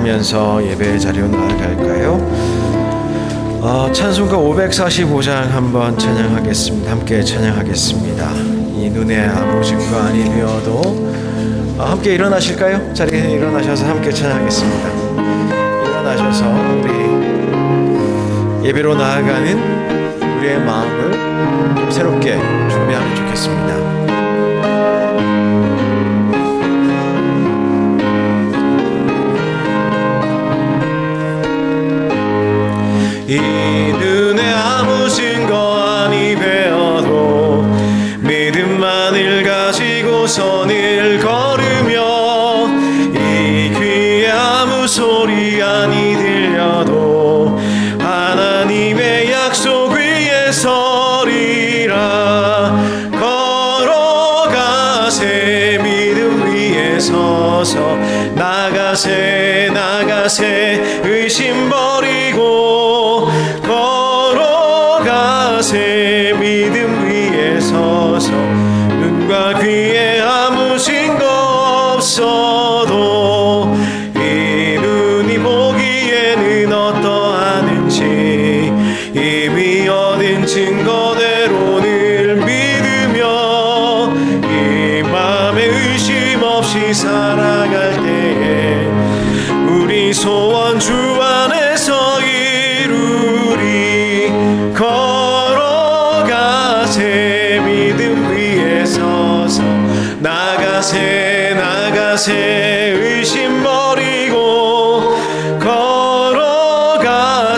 기도하면서 예배의 자리로 나아갈까요? 찬송가 545장 한번 찬양하겠습니다. 함께 찬양하겠습니다. 이 눈에 아무 증거 아니 되어도 함께 일어나실까요? 자리에 일어나셔서 함께 찬양하겠습니다. 일어나셔서 우리 예배로 나아가는 우리의 마음을 새롭게 준비하면 좋겠습니다. 이 눈에 아무 증거 아니 되어도 믿음만을 가지고 선을 걸으며 이 귀에 아무 소리 아니 들려도 하나님의 약속 위에 서리라. 걸어가세 믿음 위에 서서 나가세 나가세 의심 버리고 걸어가세 믿음 위에 서서 눈과 귀에 아무 증거 없어도 이 눈이 보기에는 어떠하는지 이미 얻은 증거대로 늘 믿으며 이 맘에 의심 없이 살아갈 때에 우리 소원 주 안에서 이루리. 걸어가세 믿음 위에 서서 나가세 나가세 의심 버리고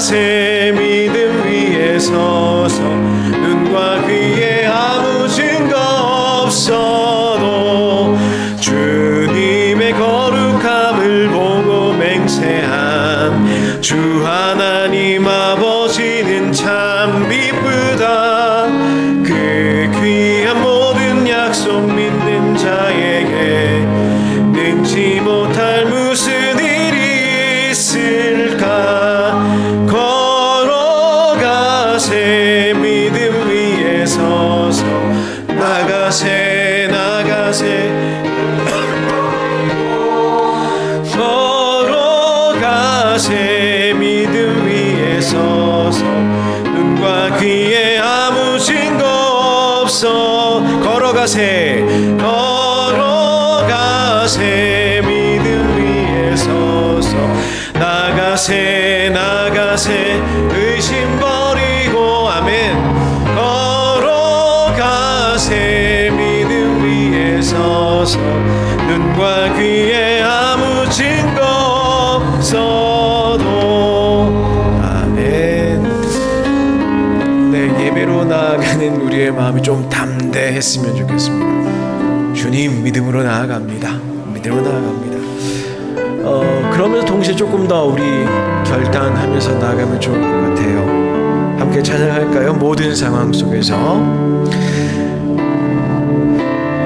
걸어가세 믿음 위에 서서 눈과 귀에 아무 증거 없어도 주님의 거룩함을 보고 맹세한 주 하나님 아버지는 참 기쁘다. 그 귀한 모든 약속 믿는 자에게 능지 못할 무슨 일이 있을까. 걸어가세 믿음 위에 서서 나가세 나가세 걸어가세 믿음 위에 서서 눈과 귀에 아무 증거 없어. 걸어가세 걸어가세 믿음 위에 서서 나가세 나가세 의심 버리고 아멘. 걸어가세 믿음 위에 서서 눈과 귀에 아무 증거 없어도 아멘. 네, 예배로 나아가는 우리의 마음이 좀 담대했으면 좋겠습니다. 주님 믿음으로 나아갑니다. 믿음으로 나아갑니다. 그러면서 동시에 조금 더 우리 결단하면서 나아가면 좋을 것 같아요. 함께 찬양할까요? 모든 상황 속에서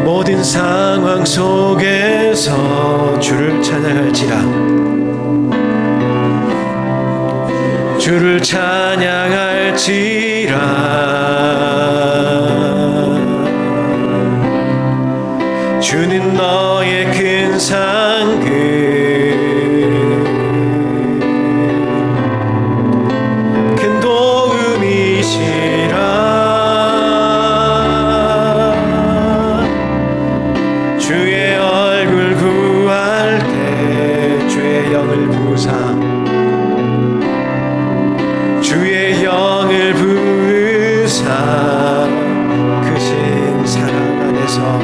모든 상황 속에서 주를 찬양할지라. 주를 찬양할지라. 주는 너의 큰 상급 큰 도움이시라. 주의 얼굴 구할 때 주의 영을 부사 주의 영을 부으사 크신 사랑 안에서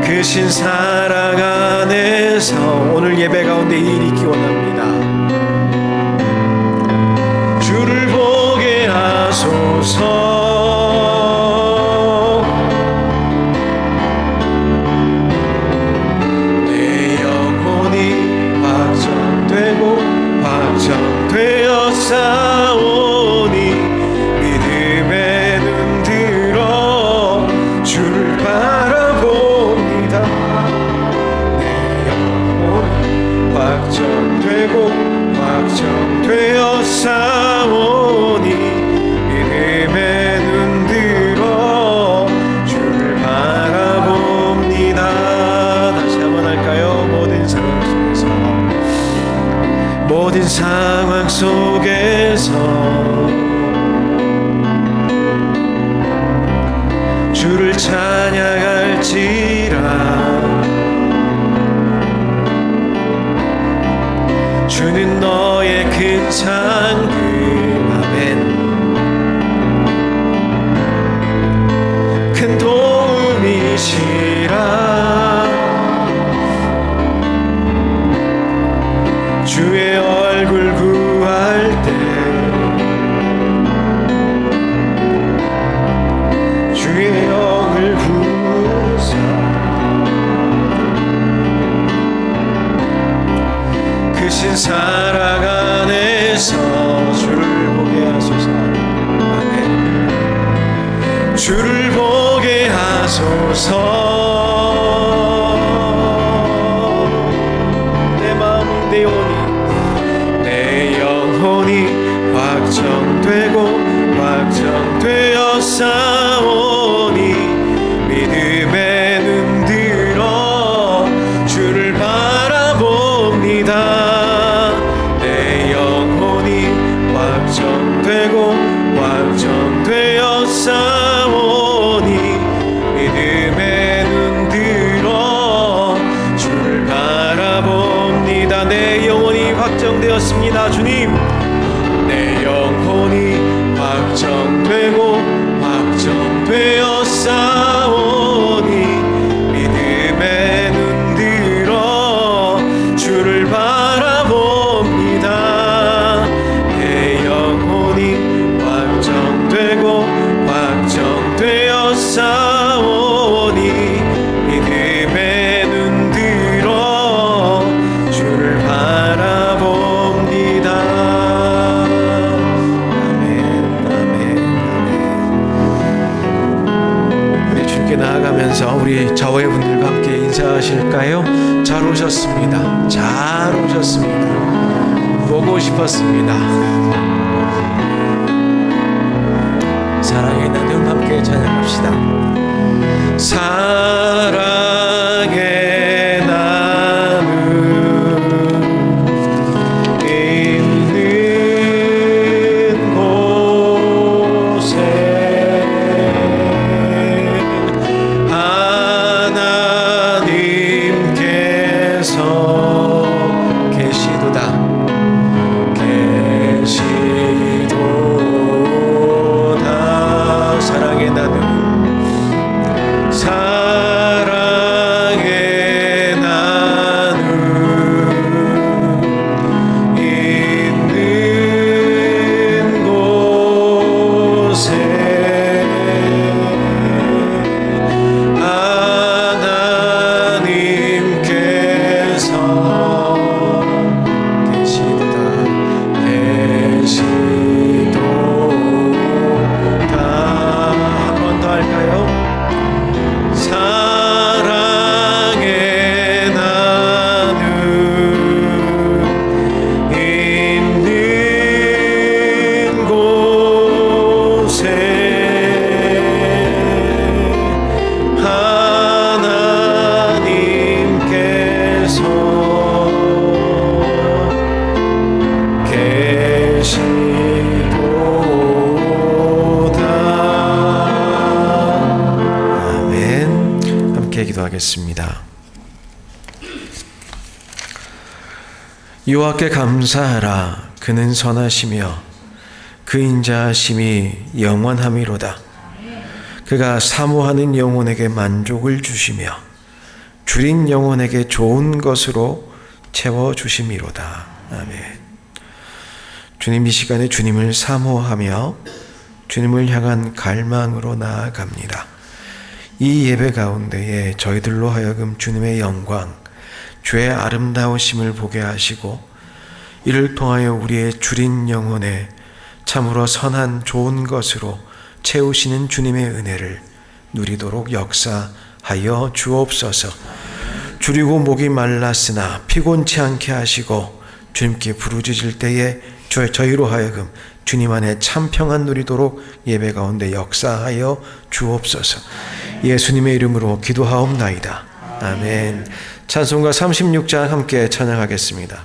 크신 사랑 안에서 오늘 예배 가운데 일이 있기 원합니다. 주를 보게 하소서. 내 영혼이 확정되고 확정되어 싸우니 믿음의 눈 들어 주를 바라봅니다. 내 영혼이 확정되고 확정되어 싸우니 믿음의 눈 들어 주를 바라봅니다. 다시 한번 할까요? 모든 상황 속에서 상황 속에서 주를 찬양할지라. 주는 너의 큰 상급. 아멘. 큰 도움이시라. 주의 얼굴 구할 때 주의 영을 부으사 크신 사랑 안에서 주를 보게 하소서. 아멘. 주를 보게 하소서. 내 마음이 내 영혼이 확정되고 확정되어 싸우니 믿음에 눈 들어 주를 바라봅니다. 내 영혼이 확정되고 확정되어 싸우니 믿음에 눈 들어 주를 바라봅니다. 내 영혼이 확정되었습니다. 주님, 내 영혼이 확정되고 확정되어 싸우니 믿음에 눈 들어 주를 바라봅니다. 내 영혼이 확정되고 확정되어 싸우니 믿음에 눈 들어 주를 바라봅니다. 나아가면서 우리 좌우의 분들과 함께 인사하실까요? 잘 오셨습니다. 잘 오셨습니다. 보고 싶었습니다. 사랑의 나눔 함께 찬양합시다. 사랑의 나눔 있는 곳에 계시도다. 사랑의 나눔 있는 곳에 하나님께서 계시도다. 한 번 더 할까요? 사랑의 나눔 있는 곳에 하나님께서 계시도다. 아멘. 함께 기도하겠습니다. 여호와께 감사하라. 그는 선하시며 그 인자하심이 영원함이로다. 그가 사모하는 영혼에게 만족을 주시며 줄인 영혼에게 좋은 것으로 채워주심이로다. 아멘. 주님, 이 시간에 주님을 사모하며 주님을 향한 갈망으로 나아갑니다. 이 예배 가운데에 저희들로 하여금 주님의 영광, 주의 아름다우심을 보게 하시고 이를 통하여 우리의 줄인 영혼에 참으로 선한 좋은 것으로 채우시는 주님의 은혜를 누리도록 역사하여 주옵소서. 줄이고 목이 말랐으나 피곤치 않게 하시고 주님께 부르짖을 때에 저희로 하여금 주님 안에 참 평안 누리도록 예배 가운데 역사하여 주옵소서. 예수님의 이름으로 기도하옵나이다. 아멘. 찬송가 36장 함께 찬양하겠습니다.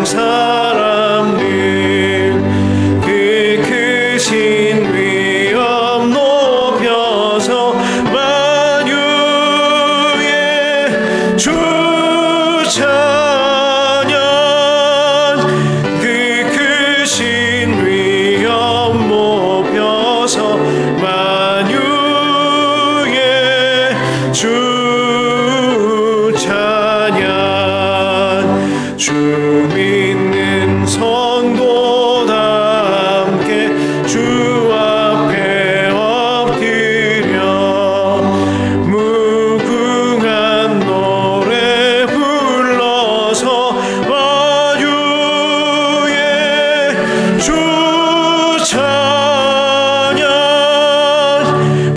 세상 사람들 그 크신 위엄 높여서 만유의 주 찬양 그 크신 위엄 높여서 만유의 주 찬양 주 믿는 성도다 함께 주 앞에 엎드려 무궁한 노래 불러서 만유의 주 찬양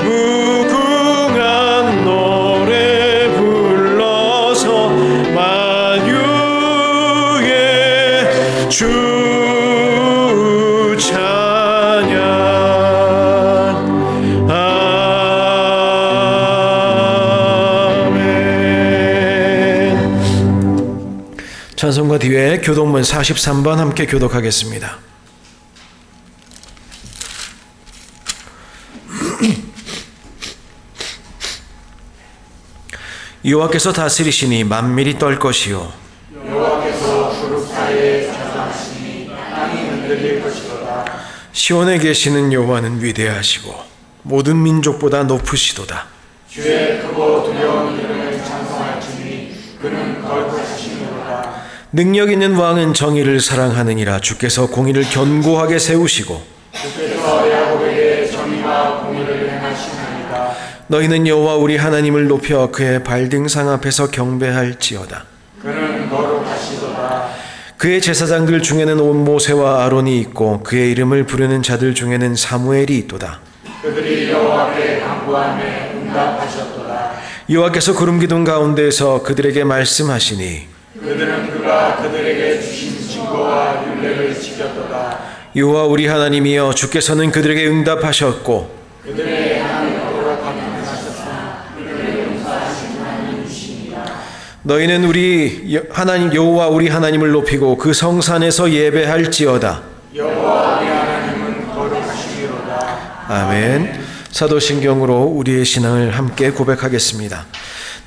무궁한 노래 불러서 만유의 주 찬양 아멘. 찬송가 뒤에 교독문 43번 함께 교독하겠습니다. 여호와께서 다스리시니 만민이 떨 것이요 여호와께서 구름 사이에 자정하시니 땅이 흔들릴 것이로다. 시온에 계시는 여호와는 위대하시고 모든 민족보다 높으시도다. 주의 크고 두려운 이름을 찬송할지니 그는 거룩하시니로다. 능력 있는 왕은 정의를 사랑하느니라. 주께서 공의를 견고하게 세우시고 주께서 야곱에게 정의와 공의를 행하시나이다. 너희는 여호와 우리 하나님을 높여 그의 발등상 앞에서 경배할지어다. 그는 거룩하시도다. 그의 제사장들 중에는 온 모세와 아론이 있고 그의 이름을 부르는 자들 중에는 사무엘이 있도다. 그들이 여호와께 간구하며 응답하셨도다. 여호와께서 구름 기둥 가운데에서 그들에게 말씀하시니 그들은 그가 그들에게 주신 증거와 율례를 지켰도다. 여호와 우리 하나님이여 주께서는 그들에게 응답하셨고 그들의 하나님으로 감동하셨으나 그들을 용서하신 하나님이시니라. 너희는 우리 하나님 여호와 우리 하나님을 높이고 그 성산에서 예배할지어다. 여호와 우리 하나님은 거룩하시리로다. 아멘. 사도신경으로 우리의 신앙을 함께 고백하겠습니다.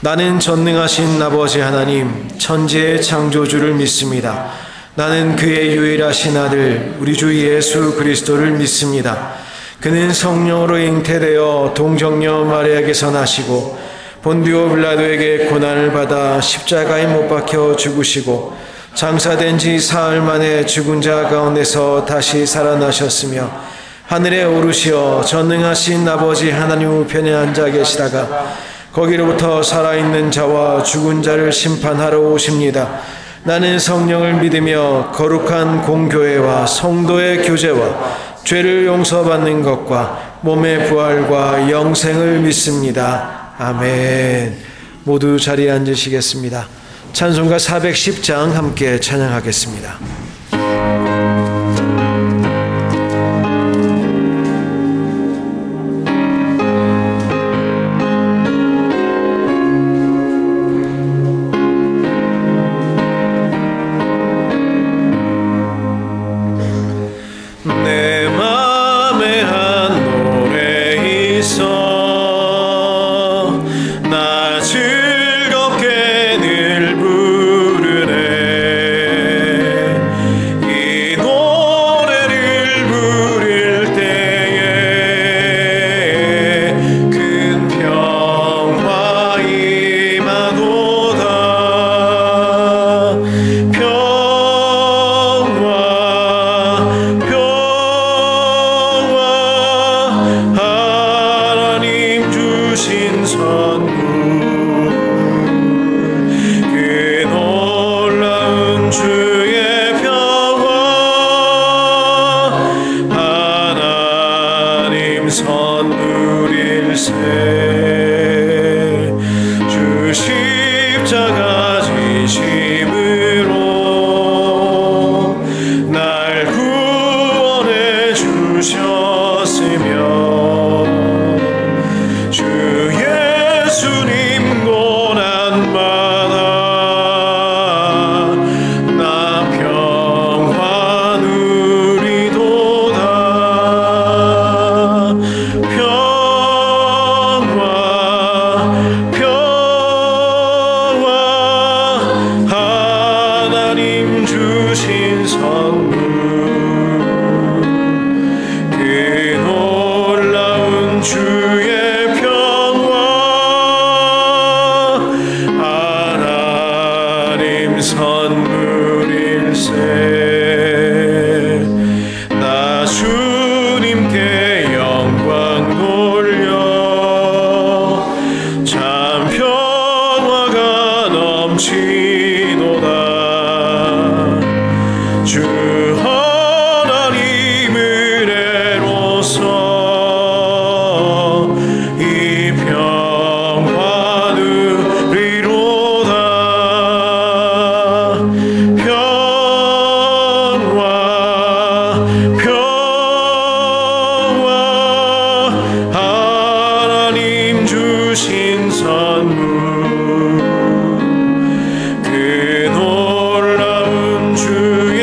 나는 전능하신 아버지 하나님 천지의 창조주를 믿습니다. 나는 그의 유일하신 아들 우리 주 예수 그리스도를 믿습니다. 그는 성령으로 잉태되어 동정녀 마리아에게서 나시고 본디오 빌라도에게 고난을 받아 십자가에 못 박혀 죽으시고 장사된 지 사흘 만에 죽은 자 가운데서 다시 살아나셨으며 하늘에 오르시어 전능하신 아버지 하나님 우편에 앉아 계시다가 거기로부터 살아있는 자와 죽은 자를 심판하러 오십니다. 나는 성령을 믿으며 거룩한 공교회와 성도의 교제와 죄를 용서받는 것과 몸의 부활과 영생을 믿습니다. 아멘. 모두 자리에 앉으시겠습니다. 찬송가 410장 함께 찬양하겠습니다. 내 맘에 한 노래 있어 나 즐겁게 늘 부르네 주신 선물 그 놀라운 주의 평화 하나님 선물일세 나 주님께 영광 돌려 참 평화가 넘치도다 주 하나님 은혜로서 이 평화 누리로다 평화 하나님 주신 선물 그 놀라운 주의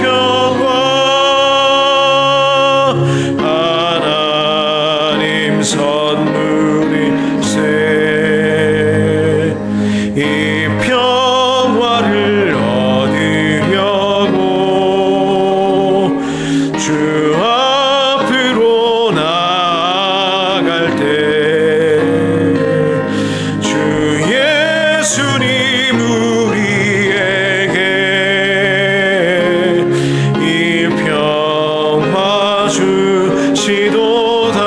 평화 하나님 선물일세 이 평화를 얻으려고 주 앞으로 나아갈 때 주 예수님 우리에게 이 평화 주시도다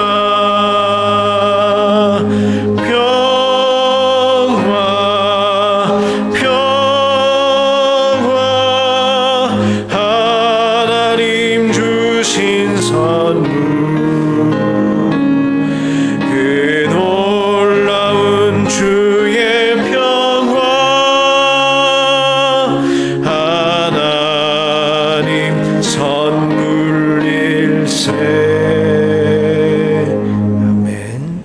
평화 하나님 주신 선물 그 놀라운 주의 평화 하나님 선물일세. 아멘.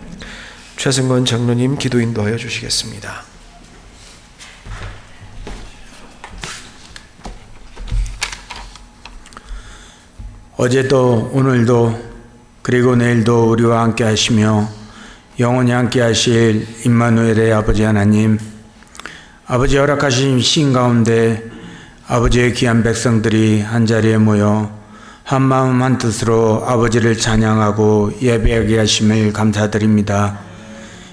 최승건 장로님 기도 인도하여 주시겠습니다. 어제도 오늘도 그리고 내일도 우리와 함께 하시며 영원히 함께 하실 임마누엘의 아버지 하나님, 아버지 허락하신 신 가운데 아버지의 귀한 백성들이 한자리에 모여 한마음 한뜻으로 아버지를 찬양하고 예배하게 하심을 감사드립니다.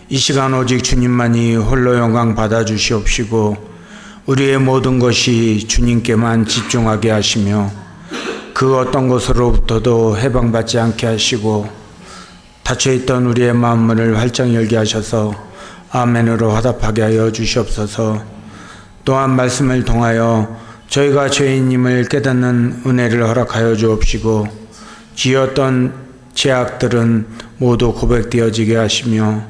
이 시간 오직 주님만이 홀로 영광 받아주시옵시고 우리의 모든 것이 주님께만 집중하게 하시며 그 어떤 것으로부터도 해방받지 않게 하시고 닫혀있던 우리의 마음문을 활짝 열게 하셔서 아멘으로 화답하게 하여 주시옵소서. 또한 말씀을 통하여 저희가 죄인임을 깨닫는 은혜를 허락하여 주옵시고 지었던 죄악들은 모두 고백되어지게 하시며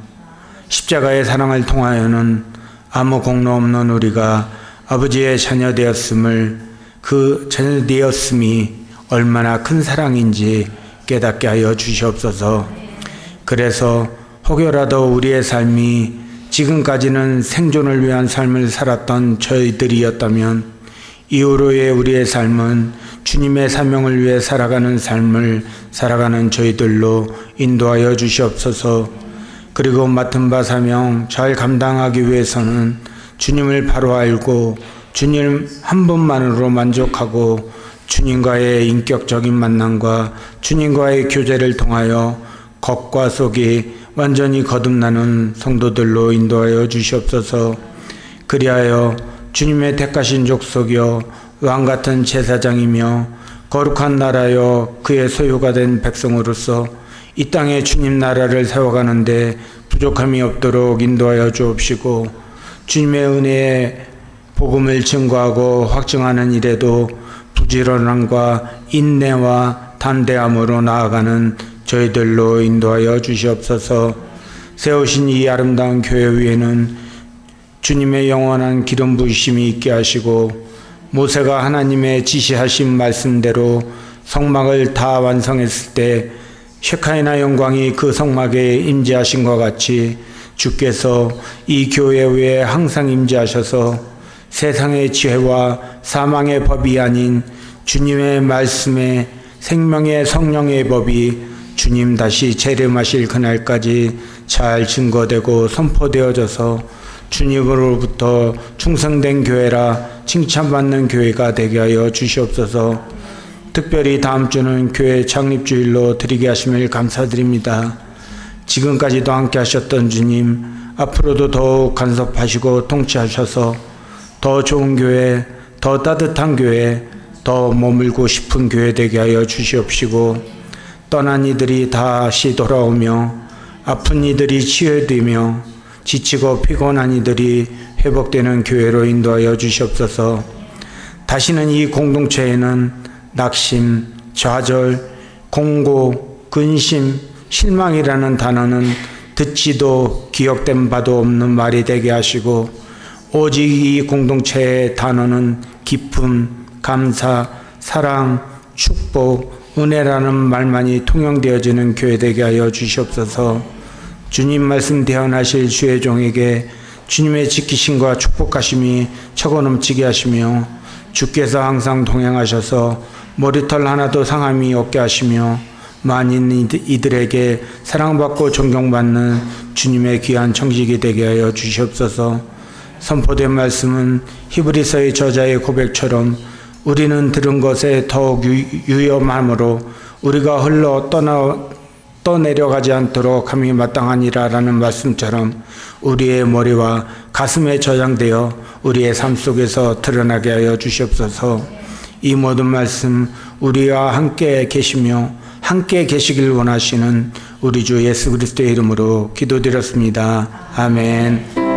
십자가의 사랑을 통하여는 아무 공로 없는 우리가 아버지의 자녀 되었음을, 그 자녀 되었음이 얼마나 큰 사랑인지 깨닫게 하여 주시옵소서. 그래서 혹여라도 우리의 삶이 지금까지는 생존을 위한 삶을 살았던 저희들이었다면 이후로의 우리의 삶은 주님의 사명을 위해 살아가는 삶을 살아가는 저희들로 인도하여 주시옵소서. 그리고 맡은 바 사명 잘 감당하기 위해서는 주님을 바로 알고 주님 한 분만으로 만족하고 주님과의 인격적인 만남과 주님과의 교제를 통하여 겉과 속이 완전히 거듭나는 성도들로 인도하여 주시옵소서. 그리하여 주님의 택하신 족속이여 왕같은 제사장이며 거룩한 나라여 그의 소유가 된 백성으로서 이 땅에 주님 나라를 세워가는데 부족함이 없도록 인도하여 주옵시고 주님의 은혜의 복음을 증거하고 확증하는 일에도 부지런함과 인내와 담대함으로 나아가는 저희들로 인도하여 주시옵소서. 세우신 이 아름다운 교회 위에는 주님의 영원한 기름 부으심이 있게 하시고 모세가 하나님의 지시하신 말씀대로 성막을 다 완성했을 때 셰카이나 영광이 그 성막에 임재하신 것 같이 주께서 이 교회 위에 항상 임재하셔서 세상의 지혜와 사망의 법이 아닌 주님의 말씀의 생명의 성령의 법이 주님 다시 재림하실 그날까지 잘 증거되고 선포되어져서 주님으로부터 충성된 교회라 칭찬받는 교회가 되게 하여 주시옵소서. 특별히 다음 주는 교회 창립주일로 드리게 하심을 감사드립니다. 지금까지도 함께 하셨던 주님, 앞으로도 더욱 간섭하시고 통치하셔서 더 좋은 교회, 더 따뜻한 교회, 더 머물고 싶은 교회 되게 하여 주시옵시고, 떠난 이들이 다시 돌아오며 아픈 이들이 치유되며 지치고 피곤한 이들이 회복되는 교회로 인도하여 주시옵소서. 다시는 이 공동체에는 낙심, 좌절, 공고, 근심, 실망이라는 단어는 듣지도 기억된 바도 없는 말이 되게 하시고, 오직 이 공동체의 단어는 기쁨, 감사, 사랑, 축복, 은혜라는 말만이 통용되어지는 교회 되게 하여 주시옵소서. 주님 말씀 대언하실 주의 종에게 주님의 지키심과 축복하심이 차고 넘치게 하시며, 주께서 항상 동행하셔서 머리털 하나도 상함이 없게 하시며, 만인 이들에게 사랑받고 존경받는 주님의 귀한 청지기 되게 하여 주시옵소서. 선포된 말씀은 히브리서의 저자의 고백처럼 우리는 들은 것에 더욱 유념함으로 우리가 흘러 떠내려가지 않도록 함이 마땅하니라라는 말씀처럼 우리의 머리와 가슴에 저장되어 우리의 삶 속에서 드러나게 하여 주시옵소서. 이 모든 말씀 우리와 함께 계시며 함께 계시길 원하시는 우리 주 예수 그리스도의 이름으로 기도드렸습니다. 아멘.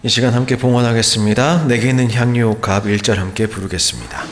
이 시간 함께 봉헌하겠습니다. 내게 있는 향유 값 1절 함께 부르겠습니다.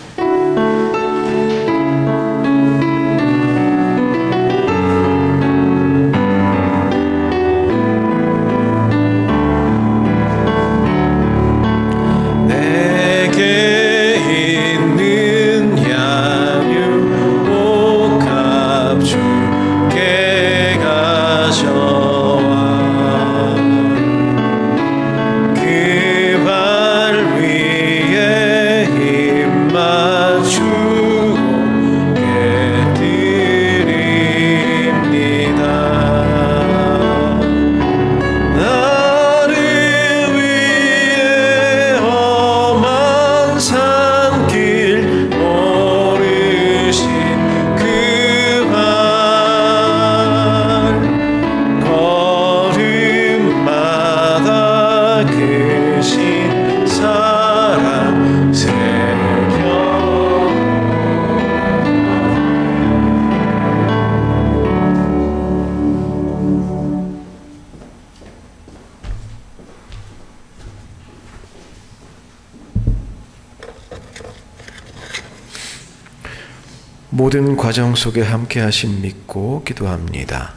모든 과정 속에 함께 하심 믿고 기도합니다.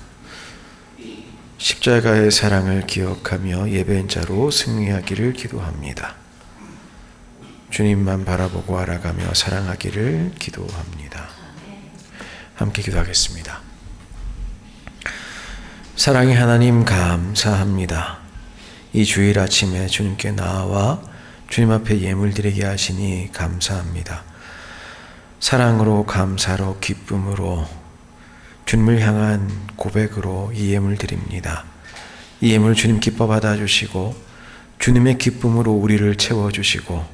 십자가의 사랑을 기억하며 예배자로 승리하기를 기도합니다. 주님만 바라보고 알아가며 사랑하기를 기도합니다. 함께 기도하겠습니다. 사랑의 하나님 감사합니다. 이 주일 아침에 주님께 나와 주님 앞에 예물 드리게 하시니 감사합니다. 사랑으로, 감사로, 기쁨으로, 주님을 향한 고백으로 이 예물 드립니다. 이 예물 주님 기뻐 받아주시고 주님의 기쁨으로 우리를 채워주시고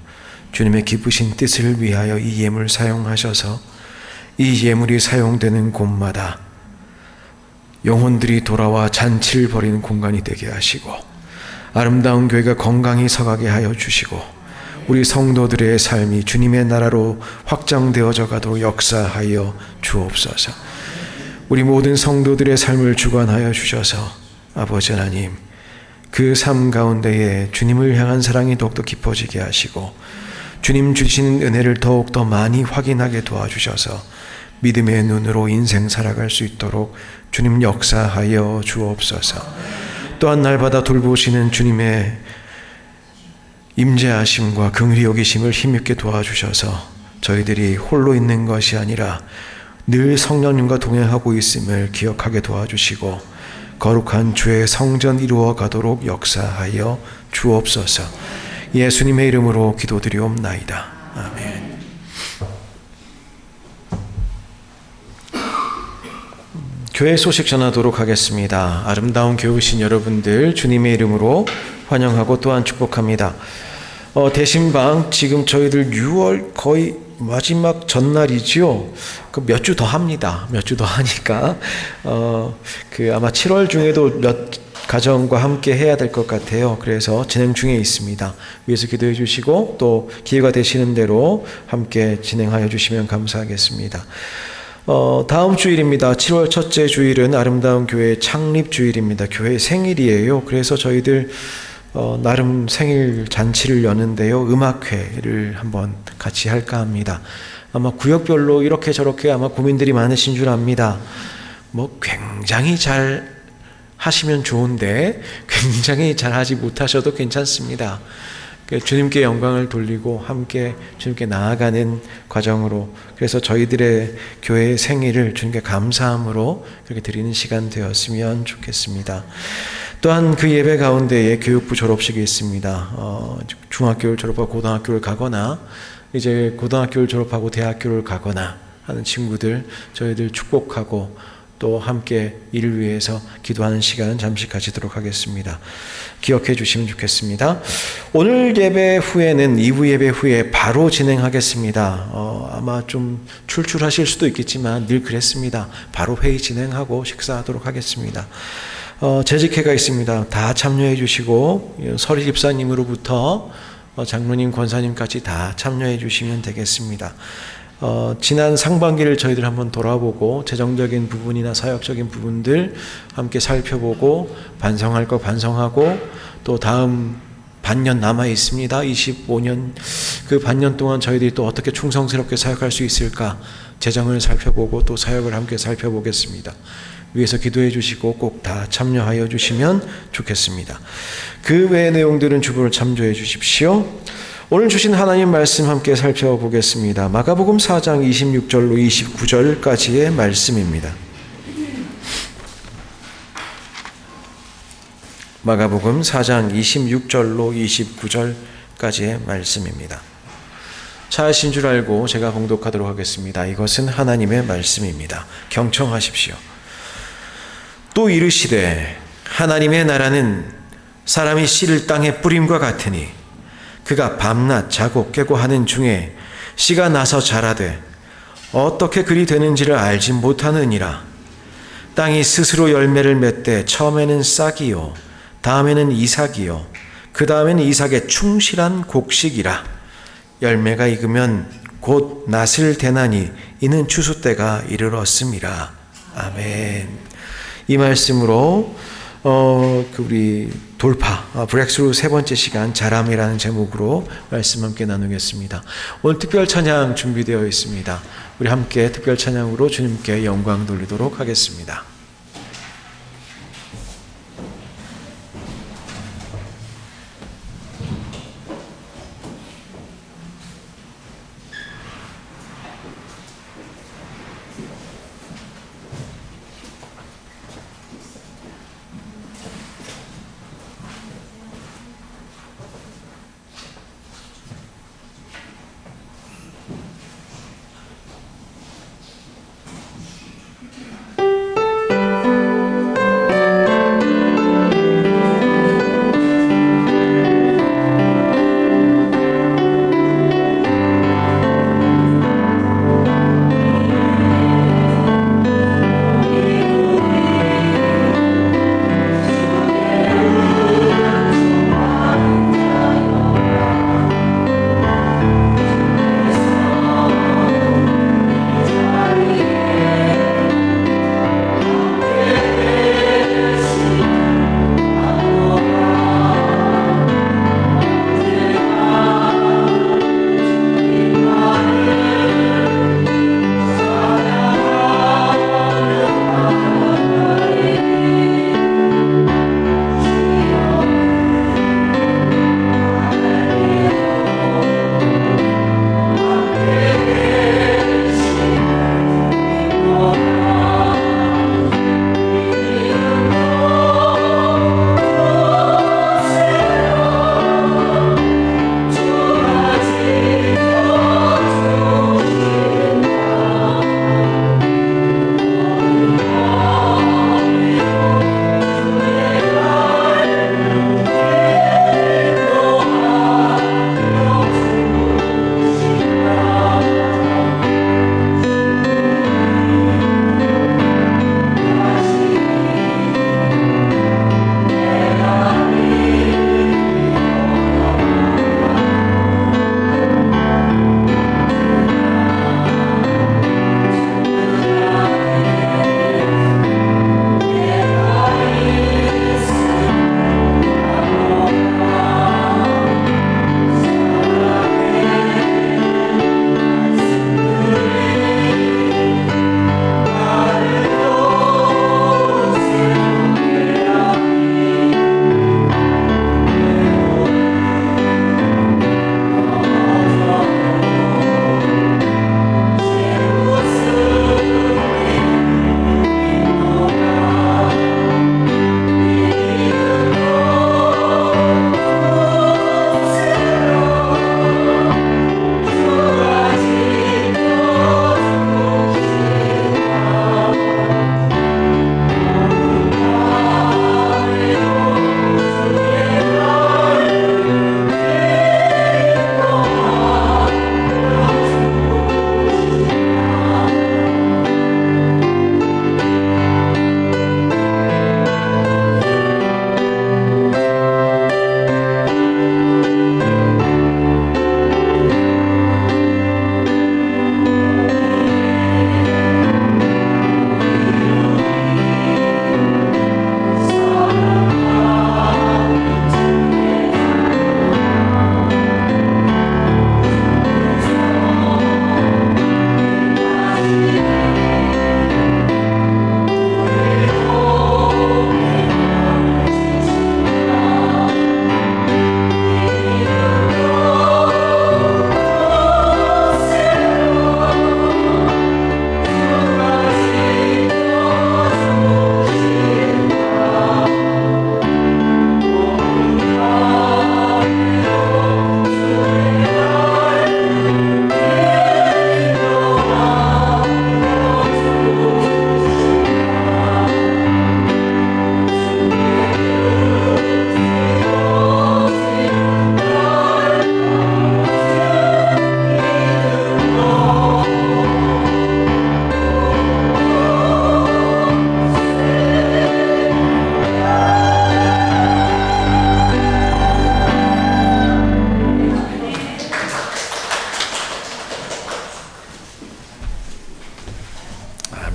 주님의 기쁘신 뜻을 위하여 이 예물 사용하셔서 이 예물이 사용되는 곳마다 영혼들이 돌아와 잔치를 벌이는 공간이 되게 하시고 아름다운 교회가 건강히 서가게 하여 주시고 우리 성도들의 삶이 주님의 나라로 확장되어져 가도록 역사하여 주옵소서. 우리 모든 성도들의 삶을 주관하여 주셔서 아버지 하나님, 그 삶 가운데에 주님을 향한 사랑이 더욱더 깊어지게 하시고 주님 주시는 은혜를 더욱더 많이 확인하게 도와주셔서 믿음의 눈으로 인생 살아갈 수 있도록 주님 역사하여 주옵소서. 또한 날마다 돌보시는 주님의 임재하심과 긍휼히 여기심을 힘있게 도와주셔서 저희들이 홀로 있는 것이 아니라 늘 성령님과 동행하고 있음을 기억하게 도와주시고 거룩한 주의 성전 이루어 가도록 역사하여 주옵소서. 예수님의 이름으로 기도드리옵나이다. 아멘. 교회 소식 전하도록 하겠습니다. 아름다운 교우신 여러분들 주님의 이름으로 환영하고 또한 축복합니다. 대신방 지금 저희들 6월 거의 마지막 전날이지요. 그 몇 주 더 합니다. 몇 주 더 하니까 아마 7월 중에도 몇 가정과 함께 해야 될 것 같아요. 그래서 진행 중에 있습니다. 위에서 기도해 주시고 또 기회가 되시는 대로 함께 진행하여 주시면 감사하겠습니다. 다음 주일입니다. 7월 첫째 주일은 아름다운 교회 창립 주일입니다. 교회 생일이에요. 그래서 저희들 나름 생일 잔치를 여는데요. 음악회를 한번 같이 할까 합니다. 아마 구역별로 이렇게 저렇게 아마 고민들이 많으신 줄 압니다. 굉장히 잘 하시면 좋은데 굉장히 잘 하지 못하셔도 괜찮습니다. 주님께 영광을 돌리고 함께 주님께 나아가는 과정으로, 그래서 저희들의 교회의 생일을 주님께 감사함으로 그렇게 드리는 시간 되었으면 좋겠습니다. 또한 그 예배 가운데에 교육부 졸업식이 있습니다. 중학교를 졸업하고 고등학교를 가거나 이제 고등학교를 졸업하고 대학교를 가거나 하는 친구들 저희들 축복하고 또 함께 이를 위해서 기도하는 시간 잠시 가지도록 하겠습니다. 기억해 주시면 좋겠습니다. 오늘 예배 후에는 2부 예배 후에 바로 진행하겠습니다. 아마 좀 출출하실 수도 있겠지만 늘 그랬습니다. 바로 회의 진행하고 식사하도록 하겠습니다. 재직회가 있습니다. 다 참여해 주시고 서리 집사님으로부터 장로님, 권사님까지 다 참여해 주시면 되겠습니다. 지난 상반기를 저희들 한번 돌아보고 재정적인 부분이나 사역적인 부분들 함께 살펴보고 반성할 거 반성하고 또 다음 반년 남아 있습니다. 25년 그 반년 동안 저희들이 또 어떻게 충성스럽게 사역할 수 있을까 재정을 살펴보고 또 사역을 함께 살펴보겠습니다. 위에서 기도해 주시고 꼭 다 참여하여 주시면 좋겠습니다. 그 외의 내용들은 주보를 참조해 주십시오. 오늘 주신 하나님 말씀 함께 살펴보겠습니다. 마가복음 4장 26절로 29절까지의 말씀입니다. 마가복음 4장 26절로 29절까지의 말씀입니다. 차이신 줄 알고 제가 봉독하도록 하겠습니다. 이것은 하나님의 말씀입니다. 경청하십시오. 또 이르시되 하나님의 나라는 사람이 씨를 땅에 뿌림과 같으니 그가 밤낮 자고 깨고 하는 중에 씨가 나서 자라되 어떻게 그리 되는지를 알지 못하느니라. 땅이 스스로 열매를 맺되 처음에는 싹이요 다음에는 이삭이요 그 다음에는 이삭의 충실한 곡식이라. 열매가 익으면 곧 낫을 대나니 이는 추수 때가 이르렀음이라. 아멘. 이 말씀으로 우리 돌파, 브렉스루 세 번째 시간 자람이라는 제목으로 말씀 함께 나누겠습니다. 오늘 특별 찬양 준비되어 있습니다. 우리 함께 특별 찬양으로 주님께 영광 돌리도록 하겠습니다.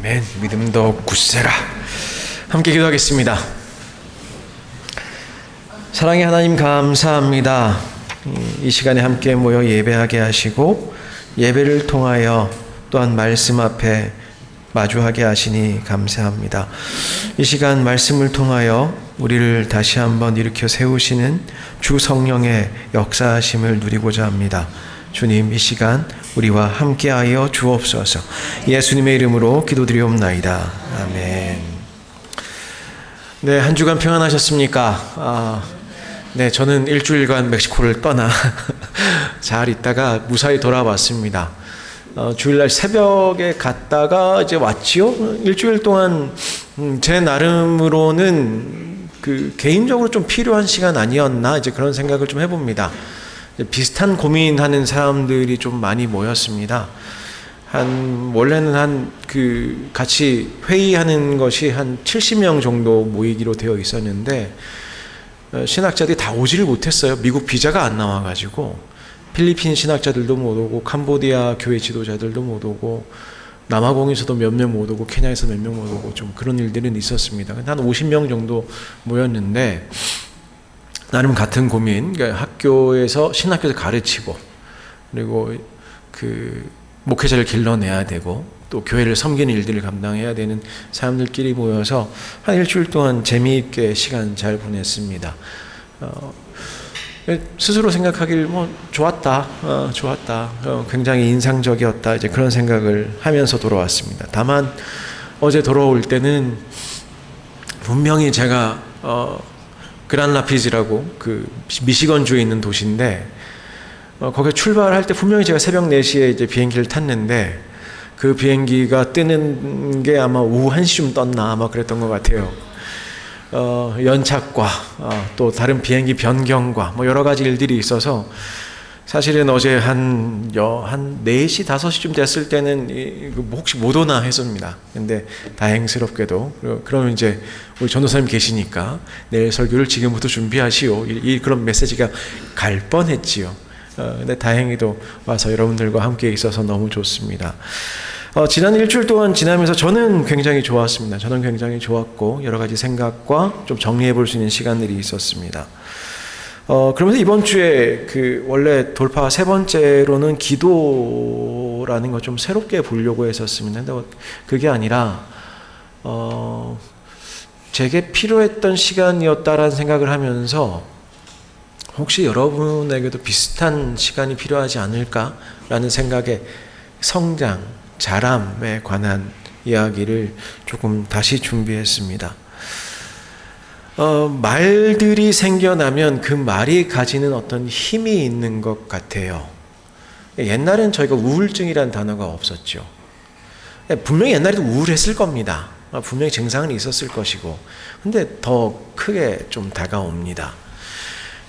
아멘. 믿음 더욱 굳세라. 함께 기도하겠습니다. 사랑의 하나님 감사합니다. 이 시간에 함께 모여 예배하게 하시고 예배를 통하여 또한 말씀 앞에 마주하게 하시니 감사합니다. 이 시간 말씀을 통하여 우리를 다시 한번 일으켜 세우시는 주 성령의 역사하심을 누리고자 합니다. 주님, 이 시간 우리와 함께하여 주옵소서. 예수님의 이름으로 기도드리옵나이다. 아멘. 네, 한 주간 평안하셨습니까? 네, 저는 일주일간 멕시코를 떠나 잘 있다가 무사히 돌아왔습니다. 주일날 새벽에 갔다가 이제 왔지요. 일주일 동안 제 나름으로는 개인적으로 좀 필요한 시간 아니었나 이제 그런 생각을 좀 해봅니다. 비슷한 고민하는 사람들이 좀 많이 모였습니다. 원래는 같이 회의하는 것이 한 70명 정도 모이기로 되어 있었는데, 신학자들이 다 오지를 못했어요. 미국 비자가 안 나와가지고. 필리핀 신학자들도 못 오고, 캄보디아 교회 지도자들도 못 오고, 남아공에서도 몇 명 못 오고, 케냐에서 몇 명 못 오고, 좀 그런 일들은 있었습니다. 한 50명 정도 모였는데, 나름 같은 고민, 그러니까 학교에서 신학교에서 가르치고, 그리고 목회자를 길러내야 되고, 또 교회를 섬기는 일들을 감당해야 되는 사람들끼리 모여서 한 일주일 동안 재미있게 시간 잘 보냈습니다. 스스로 생각하길 좋았다, 굉장히 인상적이었다, 이제 그런 생각을 하면서 돌아왔습니다. 다만 어제 돌아올 때는 분명히 제가 그란라피즈라고 미시건주에 있는 도시인데, 거기에 출발할 때 분명히 제가 새벽 4시에 이제 비행기를 탔는데, 그 비행기가 뜨는 게 아마 오후 1시쯤 떴나 아마 그랬던 것 같아요. 연착과 또 다른 비행기 변경과 여러 가지 일들이 있어서, 사실은 어제 한 4시, 5시쯤 됐을 때는 혹시 못 오나 했습니다. 근데 다행스럽게도, 그러면 이제 우리 전도사님 계시니까 내일 설교를 지금부터 준비하시오, 그런 메시지가 갈 뻔했지요. 근데 다행히도 와서 여러분들과 함께 있어서 너무 좋습니다. 지난 일주일 동안 지나면서 저는 굉장히 좋았습니다. 저는 굉장히 좋았고, 여러 가지 생각과 좀 정리해 볼 수 있는 시간들이 있었습니다. 그러면서 이번 주에 원래 돌파 3번째로는 기도라는 걸 좀 새롭게 보려고 했었습니다. 근데 그게 아니라, 제게 필요했던 시간이었다라는 생각을 하면서, 혹시 여러분에게도 비슷한 시간이 필요하지 않을까라는 생각에 성장, 자람에 관한 이야기를 조금 다시 준비했습니다. 말들이 생겨나면 그 말이 가지는 어떤 힘이 있는 것 같아요. 옛날엔 저희가 우울증이라는 단어가 없었죠. 분명히 옛날에도 우울했을 겁니다. 분명히 증상은 있었을 것이고, 근데 더 크게 좀 다가옵니다.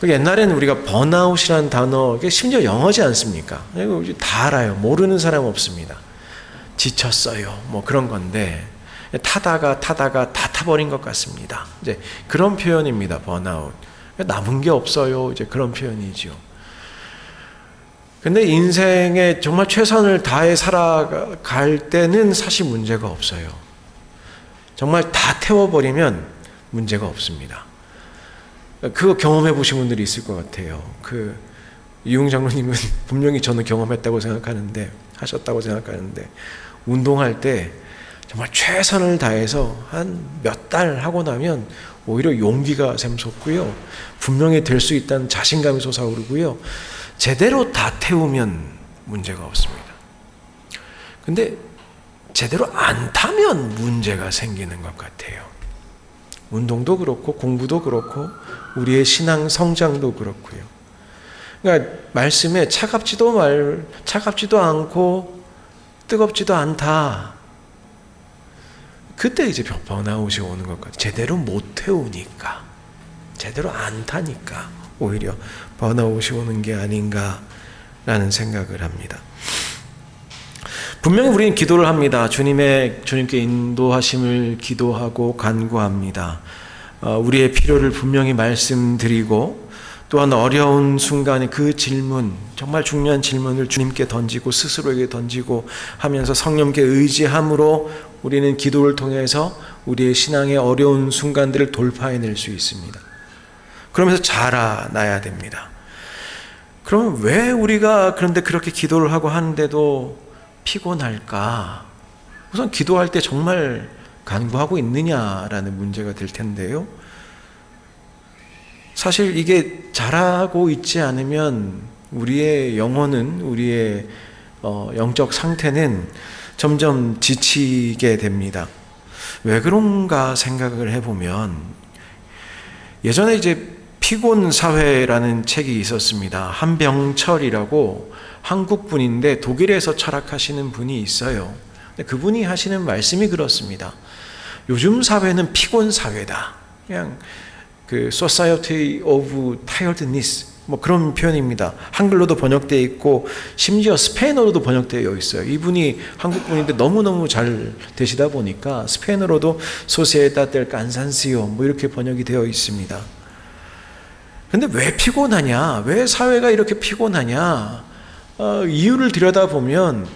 옛날에는 우리가 번아웃이라는 단어, 심지어 영어지 않습니까? 이거 다 알아요. 모르는 사람 없습니다. 지쳤어요, 그런 건데, 타다가 다 타버린 것 같습니다. 이제 그런 표현입니다. 번아웃. 남은 게 없어요, 이제 그런 표현이죠. 근데 인생에 정말 최선을 다해 살아갈 때는 사실 문제가 없어요. 정말 다 태워버리면 문제가 없습니다. 그거 경험해 보신 분들이 있을 것 같아요. 이용 장로님은 분명히 저는 경험했다고 생각하는데, 하셨다고 생각하는데, 운동할 때 정말 최선을 다해서 한 몇 달 하고 나면 오히려 용기가 샘솟고요, 분명히 될 수 있다는 자신감이 솟아오르고요, 제대로 다 태우면 문제가 없습니다. 근데 제대로 안 타면 문제가 생기는 것 같아요. 운동도 그렇고 공부도 그렇고 우리의 신앙 성장도 그렇고요. 그러니까 말씀에 차갑지도 않고 뜨겁지도 않다. 그때 이제 번아웃이 오는 것 같아요. 제대로 못 태우니까, 제대로 안 타니까 오히려 번아웃이 오는 게 아닌가라는 생각을 합니다. 분명히 우리는 기도를 합니다. 주님께 인도하심을 기도하고 간구합니다. 우리의 필요를 분명히 말씀드리고, 또한 어려운 순간에 그 질문, 정말 중요한 질문을 주님께 던지고 스스로에게 던지고 하면서 성령께 의지함으로 우리는 기도를 통해서 우리의 신앙의 어려운 순간들을 돌파해낼 수 있습니다. 그러면서 자라나야 됩니다. 그럼 왜 우리가 그런데 그렇게 기도를 하고 하는데도 피곤할까? 우선 기도할 때 정말 간구하고 있느냐라는 문제가 될 텐데요. 사실 이게 잘하고 있지 않으면 우리의 영혼은, 우리의 영적 상태는 점점 지치게 됩니다. 왜 그런가 생각을 해보면, 예전에 이제 피곤사회라는 책이 있었습니다. 한병철이라고 한국 분인데 독일에서 철학하시는 분이 있어요. 그분이 하시는 말씀이 그렇습니다. 요즘 사회는 피곤사회다. 그냥 그 Society of Tiredness 뭐 그런 표현입니다. 한글로도 번역되어 있고 심지어 스페인어로도 번역되어 있어요. 이분이 한국 분인데 너무너무 잘 되시다 보니까 스페인어로도 Sociedad del Cansancio 뭐 이렇게 번역이 되어 있습니다. 근데 왜 피곤하냐? 왜 사회가 이렇게 피곤하냐? 이유를 들여다보면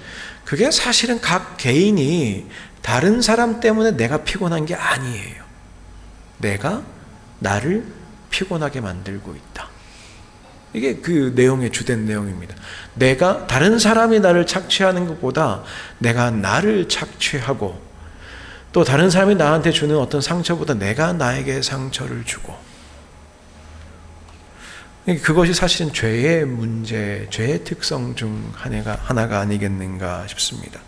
그게 사실은 각 개인이 다른 사람 때문에 내가 피곤한 게 아니에요. 내가 나를 피곤하게 만들고 있다. 이게 그 내용의 주된 내용입니다. 내가, 다른 사람이 나를 착취하는 것보다 내가 나를 착취하고, 또 다른 사람이 나한테 주는 어떤 상처보다 내가 나에게 상처를 주고, 그것이 사실은 죄의 문제, 죄의 특성 중 하나가 아니겠는가 싶습니다.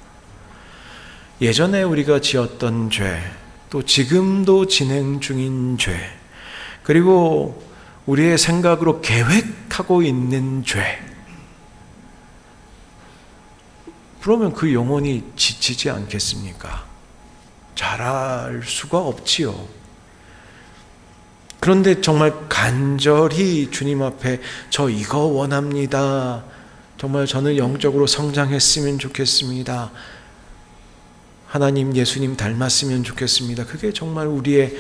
예전에 우리가 지었던 죄, 또 지금도 진행 중인 죄, 그리고 우리의 생각으로 계획하고 있는 죄, 그러면 그 영혼이 지치지 않겠습니까? 자랄 수가 없지요. 그런데 정말 간절히 주님 앞에 저 이거 원합니다. 정말 저는 영적으로 성장했으면 좋겠습니다. 하나님, 예수님 닮았으면 좋겠습니다. 그게 정말 우리의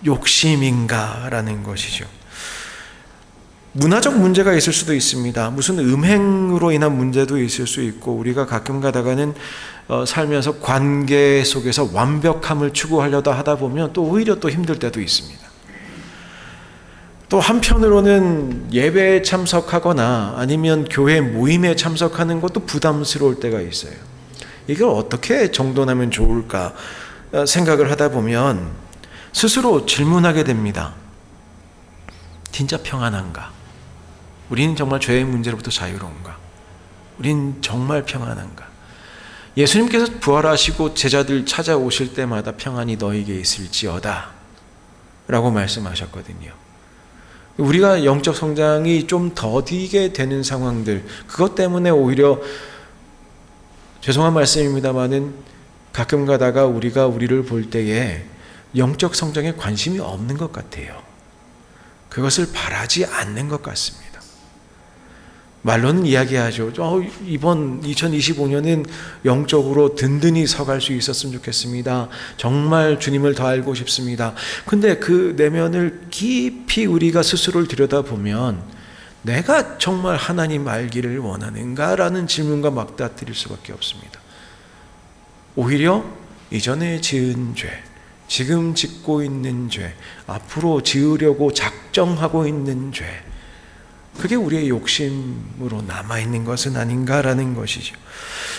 욕심인가라는 것이죠. 문화적 문제가 있을 수도 있습니다. 무슨 음행으로 인한 문제도 있을 수 있고, 우리가 가끔 가다가는 살면서 관계 속에서 완벽함을 추구하려다 하다 보면 또 오히려 또 힘들 때도 있습니다. 또 한편으로는 예배에 참석하거나 아니면 교회 모임에 참석하는 것도 부담스러울 때가 있어요. 이걸 어떻게 정돈하면 좋을까 생각을 하다 보면 스스로 질문하게 됩니다. 진짜 평안한가? 우리는 정말 죄의 문제로부터 자유로운가? 우린 정말 평안한가? 예수님께서 부활하시고 제자들 찾아오실 때마다 평안이 너에게 있을지어다 라고 말씀하셨거든요. 우리가 영적 성장이 좀 더디게 되는 상황들, 그것 때문에 오히려 죄송한 말씀입니다마는 가끔 가다가 우리가 우리를 볼 때에 영적 성장에 관심이 없는 것 같아요. 그것을 바라지 않는 것 같습니다. 말로는 이야기하죠. 이번 2025년은 영적으로 든든히 서갈 수 있었으면 좋겠습니다. 정말 주님을 더 알고 싶습니다. 근데 그 내면을 깊이 우리가 스스로를 들여다보면 내가 정말 하나님 알기를 원하는가라는 질문과 맞닥뜨릴 수밖에 없습니다. 오히려 이전에 지은 죄, 지금 짓고 있는 죄, 앞으로 지으려고 작정하고 있는 죄, 그게 우리의 욕심으로 남아있는 것은 아닌가라는 것이죠.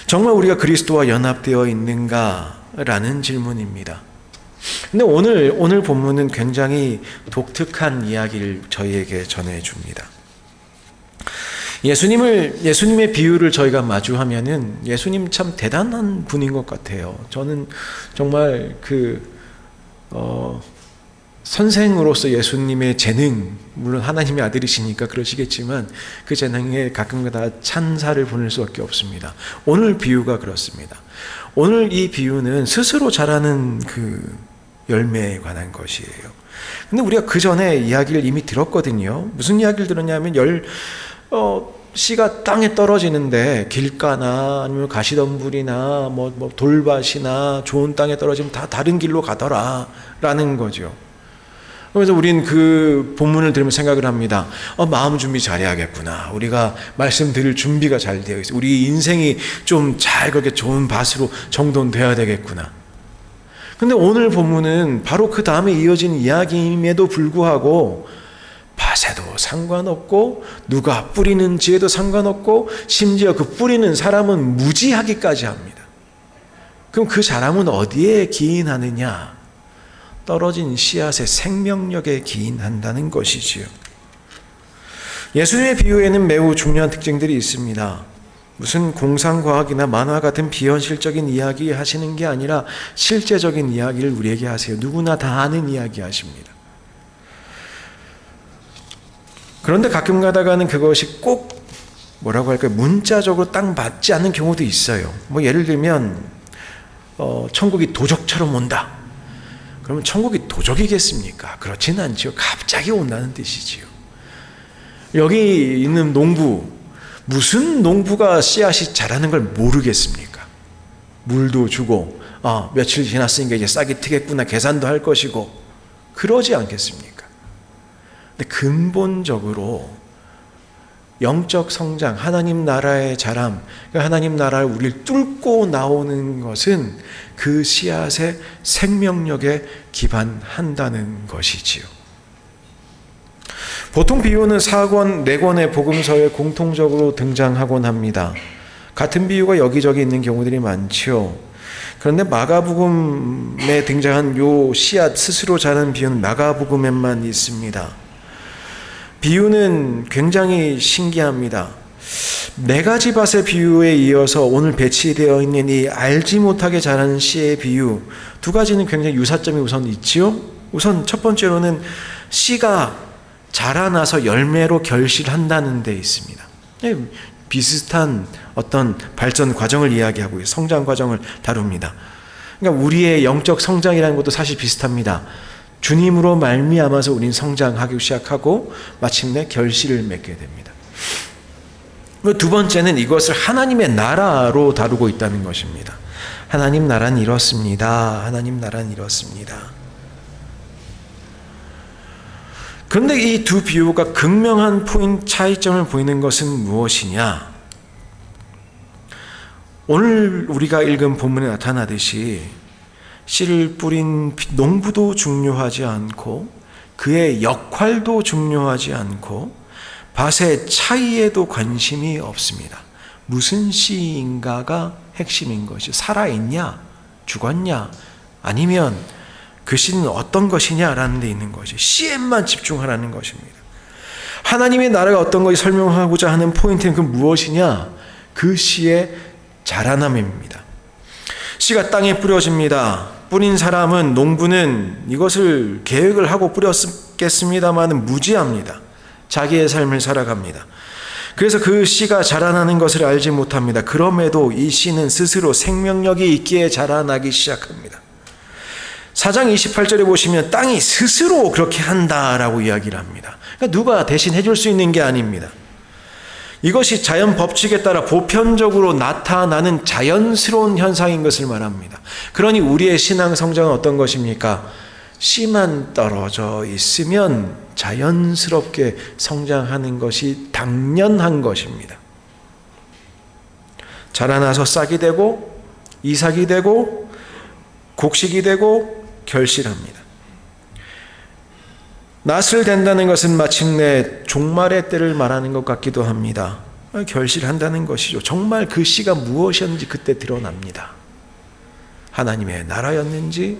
정말 우리가 그리스도와 연합되어 있는가라는 질문입니다. 근데 오늘 본문은 굉장히 독특한 이야기를 저희에게 전해줍니다. 예수님의 비유를 저희가 마주하면은 예수님 참 대단한 분인 것 같아요. 저는 정말 선생으로서 예수님의 재능, 물론 하나님의 아들이시니까 그러시겠지만 그 재능에 가끔가다 찬사를 보낼 수밖에 없습니다. 오늘 비유가 그렇습니다. 오늘 이 비유는 스스로 자라는 그 열매에 관한 것이에요. 근데 우리가 그 전에 이야기를 이미 들었거든요. 무슨 이야기를 들었냐면 씨가 땅에 떨어지는데 길가나 아니면 가시덤불이나 뭐 돌밭이나 좋은 땅에 떨어지면 다 다른 길로 가더라 라는 거죠. 그래서 우린 그 본문을 들으면 생각을 합니다. 마음 준비 잘해야겠구나. 우리가 말씀 드릴 준비가 잘 되어 있어. 우리 인생이 좀 잘 그렇게 좋은 밭으로 정돈되어야 되겠구나. 근데 오늘 본문은 바로 그 다음에 이어진 이야기임에도 불구하고 밭에도 상관없고 누가 뿌리는지에도 상관없고 심지어 그 뿌리는 사람은 무지하기까지 합니다. 그럼 그 사람은 어디에 기인하느냐? 떨어진 씨앗의 생명력에 기인한다는 것이지요. 예수님의 비유에는 매우 중요한 특징들이 있습니다. 무슨 공상과학이나 만화 같은 비현실적인 이야기 하시는 게 아니라 실제적인 이야기를 우리에게 하세요. 누구나 다 아는 이야기 하십니다. 그런데 가끔 가다가는 그것이 꼭 뭐라고 할까요? 문자적으로 딱 맞지 않는 경우도 있어요. 예를 들면 천국이 도적처럼 온다. 그러면 천국이 도적이겠습니까? 그렇지는 않죠. 갑자기 온다는 뜻이지요. 여기 있는 농부, 무슨 농부가 씨앗이 자라는 걸 모르겠습니까? 물도 주고 며칠 지났으니까 이제 싹이 트겠구나 계산도 할 것이고 그러지 않겠습니까? 근데 근본적으로 영적 성장, 하나님 나라의 자람, 하나님 나라를 우리를 뚫고 나오는 것은 그 씨앗의 생명력에 기반한다는 것이지요. 보통 비유는 4권, 4권의 복음서에 공통적으로 등장하곤 합니다. 같은 비유가 여기저기 있는 경우들이 많죠. 그런데 마가복음에 등장한 요 씨앗 스스로 자라는 비유는 마가복음에만 있습니다. 비유는 굉장히 신기합니다. 4가지 밭의 비유에 이어서 오늘 배치되어 있는 이 알지 못하게 자라는 씨의 비유 2가지는 굉장히 유사점이 우선 있지요. 우선 첫 번째로는 씨가 자라나서 열매로 결실한다는 데 있습니다. 비슷한 어떤 발전 과정을 이야기하고 있어요. 성장 과정을 다룹니다. 그러니까 우리의 영적 성장이라는 것도 사실 비슷합니다. 주님으로 말미암아서 우린 성장하기 시작하고 마침내 결실을 맺게 됩니다. 2번째는 이것을 하나님의 나라로 다루고 있다는 것입니다. 하나님 나라는 이렇습니다. 하나님 나라는 이렇습니다. 그런데 이 두 비유가 극명한 포인트 차이점을 보이는 것은 무엇이냐? 오늘 우리가 읽은 본문에 나타나듯이 씨를 뿌린 농부도 중요하지 않고 그의 역할도 중요하지 않고 밭의 차이에도 관심이 없습니다. 무슨 씨인가가 핵심인 것이 살아있냐? 죽었냐? 아니면 그 씨는 어떤 것이냐라는 데 있는 것이 씨에만 집중하라는 것입니다. 하나님의 나라가 어떤 것이 설명하고자 하는 포인트는 그 무엇이냐? 그 씨의 자라남입니다. 씨가 땅에 뿌려집니다. 뿌린 사람은 농부는 이것을 계획을 하고 뿌렸겠습니다만 무지합니다. 자기의 삶을 살아갑니다. 그래서 그 씨가 자라나는 것을 알지 못합니다. 그럼에도 이 씨는 스스로 생명력이 있기에 자라나기 시작합니다. 4장 28절에 보시면 땅이 스스로 그렇게 한다라고 이야기를 합니다. 그러니까 누가 대신 해줄 수 있는 게 아닙니다. 이것이 자연 법칙에 따라 보편적으로 나타나는 자연스러운 현상인 것을 말합니다. 그러니 우리의 신앙 성장은 어떤 것입니까? 씨만 떨어져 있으면 자연스럽게 성장하는 것이 당연한 것입니다. 자라나서 싹이 되고 이삭이 되고 곡식이 되고 결실합니다. 낫을 된다는 것은 마침내 종말의 때를 말하는 것 같기도 합니다. 결실한다는 것이죠. 정말 그 씨가 무엇이었는지 그때 드러납니다. 하나님의 나라였는지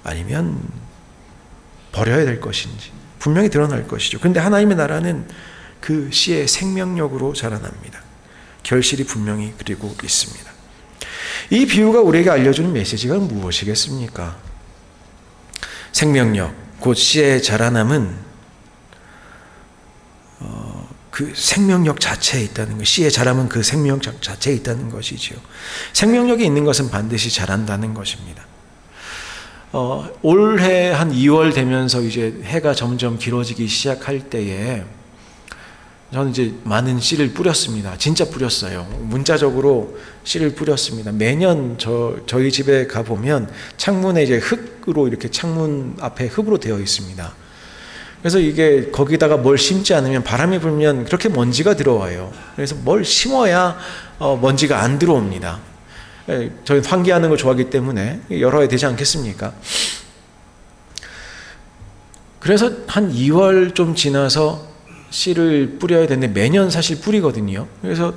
아니면 버려야 될 것인지 분명히 드러날 것이죠. 그런데 하나님의 나라는 그 씨의 생명력으로 자라납니다. 결실이 분명히 그리고 있습니다. 이 비유가 우리에게 알려주는 메시지가 무엇이겠습니까? 생명력, 곧 씨의 자라남은 그 생명력 자체에 있다는 것, 씨의 자람은 그 생명력 자체에 있다는 것이지요. 생명력이 있는 것은 반드시 자란다는 것입니다. 올해 한 2월 되면서 이제 해가 점점 길어지기 시작할 때에 저는 이제 많은 씨를 뿌렸습니다. 진짜 뿌렸어요. 문자적으로 씨를 뿌렸습니다. 매년 저희 집에 가보면 창문에 이제 흙으로 이렇게 창문 앞에 흙으로 되어 있습니다. 그래서 이게 거기다가 뭘 심지 않으면 바람이 불면 그렇게 먼지가 들어와요. 그래서 뭘 심어야 먼지가 안 들어옵니다. 저희 환기하는 걸 좋아하기 때문에 열어야 되지 않겠습니까? 그래서 한 2월 좀 지나서 씨를 뿌려야 되는데 매년 사실 뿌리거든요. 그래서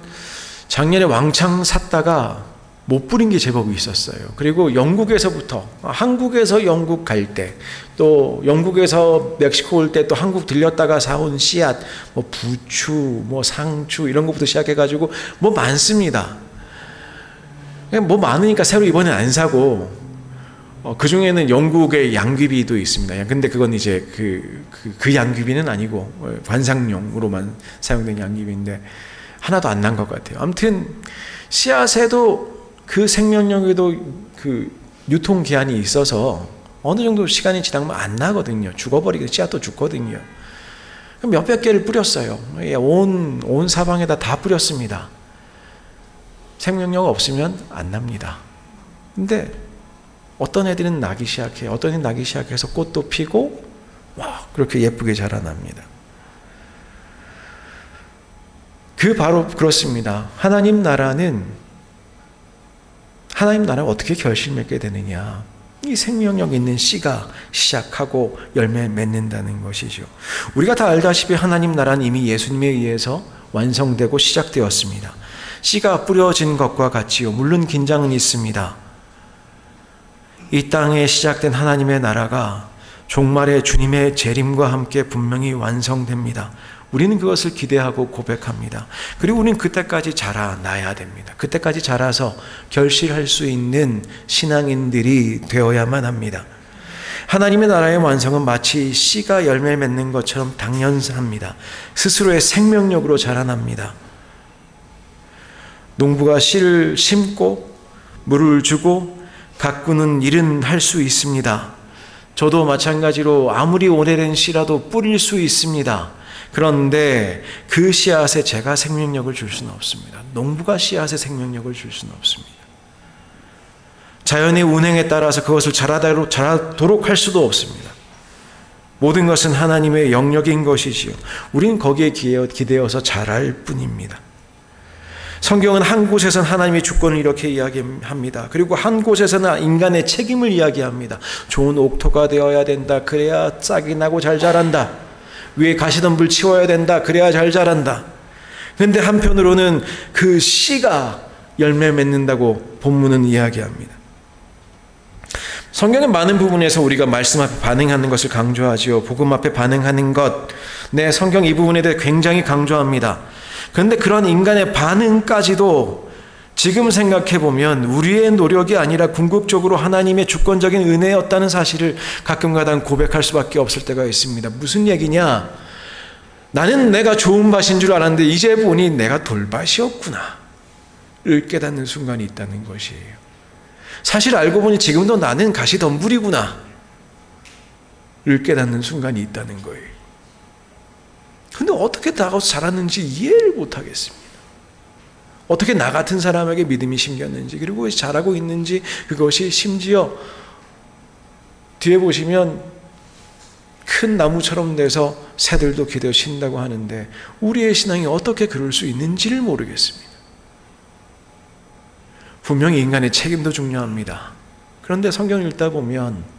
작년에 왕창 샀다가 못 뿌린 게 제법 있었어요. 그리고 영국에서부터, 한국에서 영국 갈 때, 또 영국에서 멕시코 올 때 또 한국 들렸다가 사온 씨앗, 뭐 부추, 뭐 상추 이런 것부터 시작해가지고 뭐 많습니다. 뭐 많으니까 새로 이번엔 안 사고, 그 중에는 영국의 양귀비도 있습니다. 근데 그건 이제 그 양귀비는 아니고 관상용으로만 사용된 양귀비인데 하나도 안 난 것 같아요. 아무튼 씨앗에도 그 생명력에도 그 유통기한이 있어서 어느 정도 시간이 지나면 안 나거든요. 죽어버리게 씨앗도 죽거든요. 그럼 몇백 개를 뿌렸어요. 온 사방에다 다 뿌렸습니다. 생명력 없으면 안 납니다. 근데 어떤 애들은 나기 시작해요. 어떤 애들은 나기 시작해서 꽃도 피고 와 그렇게 예쁘게 자라납니다. 바로 그렇습니다. 하나님 나라를 어떻게 결실맺게 되느냐. 이 생명력 있는 씨가 시작하고 열매 맺는다는 것이죠. 우리가 다 알다시피 하나님 나라는 이미 예수님에 의해서 완성되고 시작되었습니다. 씨가 뿌려진 것과 같지요. 물론 긴장은 있습니다. 이 땅에 시작된 하나님의 나라가 종말의 주님의 재림과 함께 분명히 완성됩니다. 우리는 그것을 기대하고 고백합니다. 그리고 우리는 그때까지 자라나야 됩니다. 그때까지 자라서 결실할 수 있는 신앙인들이 되어야만 합니다. 하나님의 나라의 완성은 마치 씨가 열매 맺는 것처럼 당연합니다. 스스로의 생명력으로 자라납니다. 농부가 씨를 심고 물을 주고 가꾸는 일은 할 수 있습니다. 저도 마찬가지로 아무리 오래된 씨라도 뿌릴 수 있습니다. 그런데 그 씨앗에 제가 생명력을 줄 수는 없습니다. 농부가 씨앗에 생명력을 줄 수는 없습니다. 자연의 운행에 따라서 그것을 자라도록 할 수도 없습니다. 모든 것은 하나님의 영역인 것이지요. 우리는 거기에 기대어서 자랄 뿐입니다. 성경은 한 곳에서는 하나님의 주권을 이렇게 이야기합니다. 그리고 한 곳에서는 인간의 책임을 이야기합니다. 좋은 옥토가 되어야 된다. 그래야 싹이 나고 잘 자란다. 위에 가시덤불 치워야 된다. 그래야 잘 자란다. 그런데 한편으로는 그 씨가 열매 맺는다고 본문은 이야기합니다. 성경의 많은 부분에서 우리가 말씀 앞에 반응하는 것을 강조하지요. 복음 앞에 반응하는 것. 네, 성경 이 부분에 대해 굉장히 강조합니다. 그런데 그런 인간의 반응까지도 지금 생각해보면 우리의 노력이 아니라 궁극적으로 하나님의 주권적인 은혜였다는 사실을 가끔가다 고백할 수밖에 없을 때가 있습니다. 무슨 얘기냐? 나는 내가 좋은 밭인 줄 알았는데 이제 보니 내가 돌밭이었구나 를 깨닫는 순간이 있다는 것이에요. 사실 알고 보니 지금도 나는 가시덤불이구나 를 깨닫는 순간이 있다는 거예요. 근데 어떻게 나가서 자랐는지 이해를 못하겠습니다. 어떻게 나 같은 사람에게 믿음이 심겼는지, 그리고 자라고 있는지, 그것이 심지어 뒤에 보시면 큰 나무처럼 돼서 새들도 기대어 쉰다고 하는데 우리의 신앙이 어떻게 그럴 수 있는지를 모르겠습니다. 분명히 인간의 책임도 중요합니다. 그런데 성경을 읽다 보면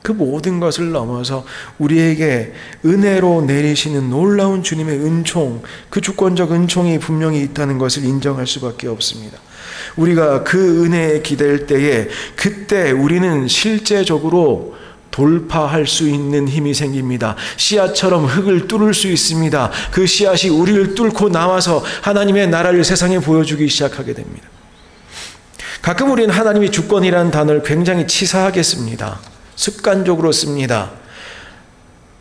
그 모든 것을 넘어서 우리에게 은혜로 내리시는 놀라운 주님의 은총, 그 주권적 은총이 분명히 있다는 것을 인정할 수밖에 없습니다. 우리가 그 은혜에 기댈 때에 그때 우리는 실제적으로 돌파할 수 있는 힘이 생깁니다. 씨앗처럼 흙을 뚫을 수 있습니다. 그 씨앗이 우리를 뚫고 나와서 하나님의 나라를 세상에 보여주기 시작하게 됩니다. 가끔 우리는 하나님의 주권이라는 단어를 굉장히 치사하게 씁니다. 습관적으로 씁니다.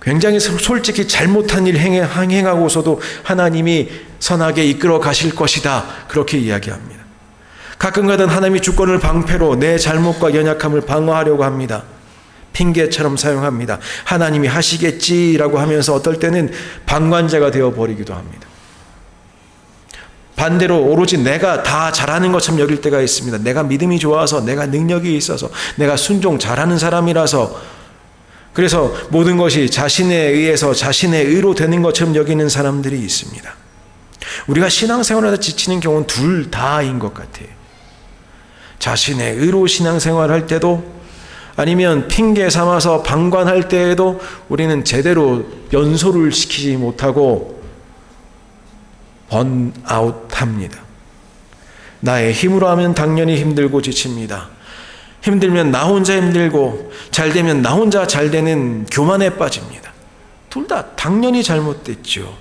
굉장히 솔직히 잘못한 일 행하고서도 하나님이 선하게 이끌어 가실 것이다 그렇게 이야기합니다. 가끔가다 하나님의 주권을 방패로 내 잘못과 연약함을 방어하려고 합니다. 핑계처럼 사용합니다. 하나님이 하시겠지라고 하면서 어떨 때는 방관자가 되어버리기도 합니다. 반대로 오로지 내가 다 잘하는 것처럼 여길 때가 있습니다. 내가 믿음이 좋아서, 내가 능력이 있어서, 내가 순종 잘하는 사람이라서 그래서 모든 것이 자신에 의해서 자신의 의로 되는 것처럼 여기는 사람들이 있습니다. 우리가 신앙생활하다 지치는 경우는 둘 다인 것 같아요. 자신의 의로 신앙생활할 때도 아니면 핑계 삼아서 방관할 때에도 우리는 제대로 연소를 시키지 못하고 번아웃합니다. 나의 힘으로 하면 당연히 힘들고 지칩니다. 힘들면 나 혼자 힘들고 잘 되면 나 혼자 잘 되는 교만에 빠집니다. 둘 다 당연히 잘못됐죠.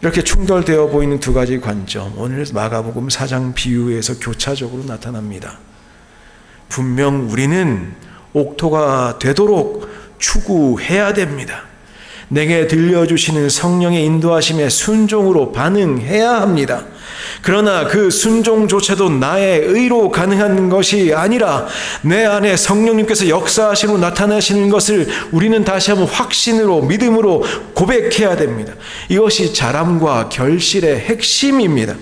이렇게 충돌되어 보이는 두 가지 관점, 오늘 마가복음 4장 비유에서 교차적으로 나타납니다. 분명 우리는 옥토가 되도록 추구해야 됩니다. 내게 들려주시는 성령의 인도하심에 순종으로 반응해야 합니다. 그러나 그 순종조차도 나의 의로 가능한 것이 아니라 내 안에 성령님께서 역사하시고 나타나시는 것을 우리는 다시 한번 확신으로 믿음으로 고백해야 됩니다. 이것이 자람과 결실의 핵심입니다.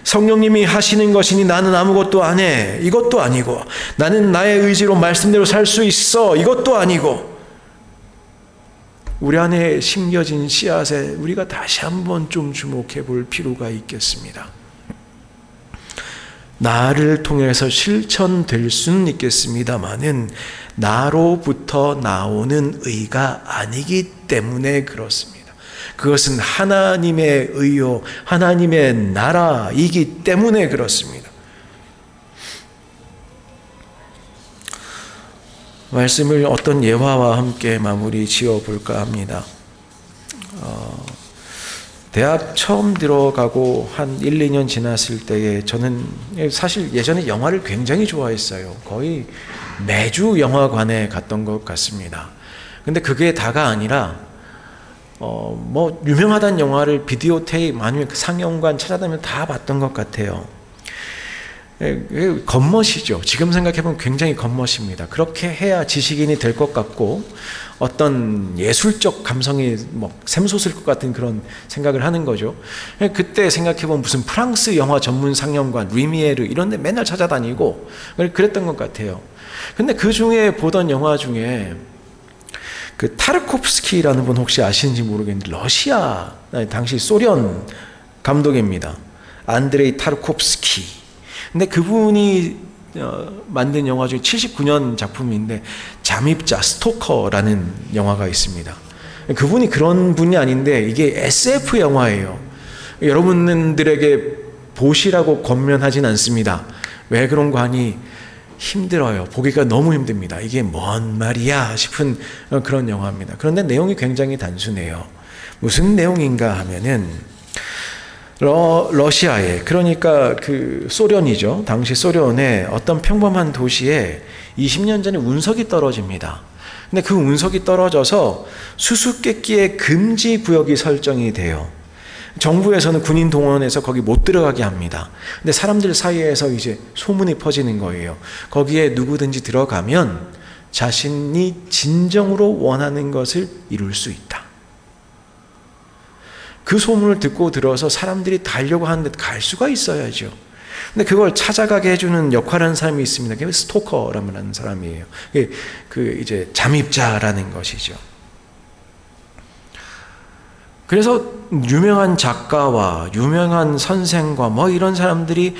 성령님이 하시는 것이니 나는 아무것도 안 해, 이것도 아니고, 나는 나의 의지로 말씀대로 살 수 있어, 이것도 아니고, 우리 안에 심겨진 씨앗에 우리가 다시 한번 좀 주목해 볼 필요가 있겠습니다. 나를 통해서 실천될 수는 있겠습니다마는 나로부터 나오는 의가 아니기 때문에 그렇습니다. 그것은 하나님의 의요, 하나님의 나라이기 때문에 그렇습니다. 말씀을 어떤 예화와 함께 마무리 지어볼까 합니다. 대학 처음 들어가고 한 1, 2년 지났을 때에 저는 사실 예전에 영화를 굉장히 좋아했어요. 거의 매주 영화관에 갔던 것 같습니다. 근데 그게 다가 아니라 뭐 유명하다는 영화를 비디오 테이프 아니면 상영관 찾아다니면 다 봤던 것 같아요. 겉멋이죠. 지금 생각해보면 굉장히 겉멋입니다. 그렇게 해야 지식인이 될 것 같고 어떤 예술적 감성이 뭐 샘솟을 것 같은 그런 생각을 하는 거죠. 그때 생각해보면 무슨 프랑스 영화 전문 상영관, 루미에르 이런 데 맨날 찾아다니고 그랬던 것 같아요. 근데 그 중에 보던 영화 중에 그 타르코프스키라는 분 혹시 아시는지 모르겠는데 러시아 당시 소련 감독입니다. 안드레이 타르코프스키. 근데 그분이 만든 영화 중에 79년 작품인데 잠입자 스토커라는 영화가 있습니다. 그분이 그런 분이 아닌데 이게 SF 영화예요. 여러분들에게 보시라고 권면하진 않습니다. 왜 그런가 하니 힘들어요. 보기가 너무 힘듭니다. 이게 뭔 말이야 싶은 그런 영화입니다. 그런데 내용이 굉장히 단순해요. 무슨 내용인가 하면은 러시아에, 그러니까 그 소련이죠. 당시 소련의 어떤 평범한 도시에 20년 전에 운석이 떨어집니다. 근데 그 운석이 떨어져서 수수께끼의 금지 구역이 설정이 돼요. 정부에서는 군인 동원해서 거기 못 들어가게 합니다. 근데 사람들 사이에서 이제 소문이 퍼지는 거예요. 거기에 누구든지 들어가면 자신이 진정으로 원하는 것을 이룰 수 있다. 그 소문을 듣고 들어서 사람들이 가려고 하는데 갈 수가 있어야죠. 근데 그걸 찾아가게 해주는 역할을 하는 사람이 있습니다. 그게 스토커라는 사람이에요. 그 이제 잠입자라는 것이죠. 그래서 유명한 작가와 유명한 선생과 뭐 이런 사람들이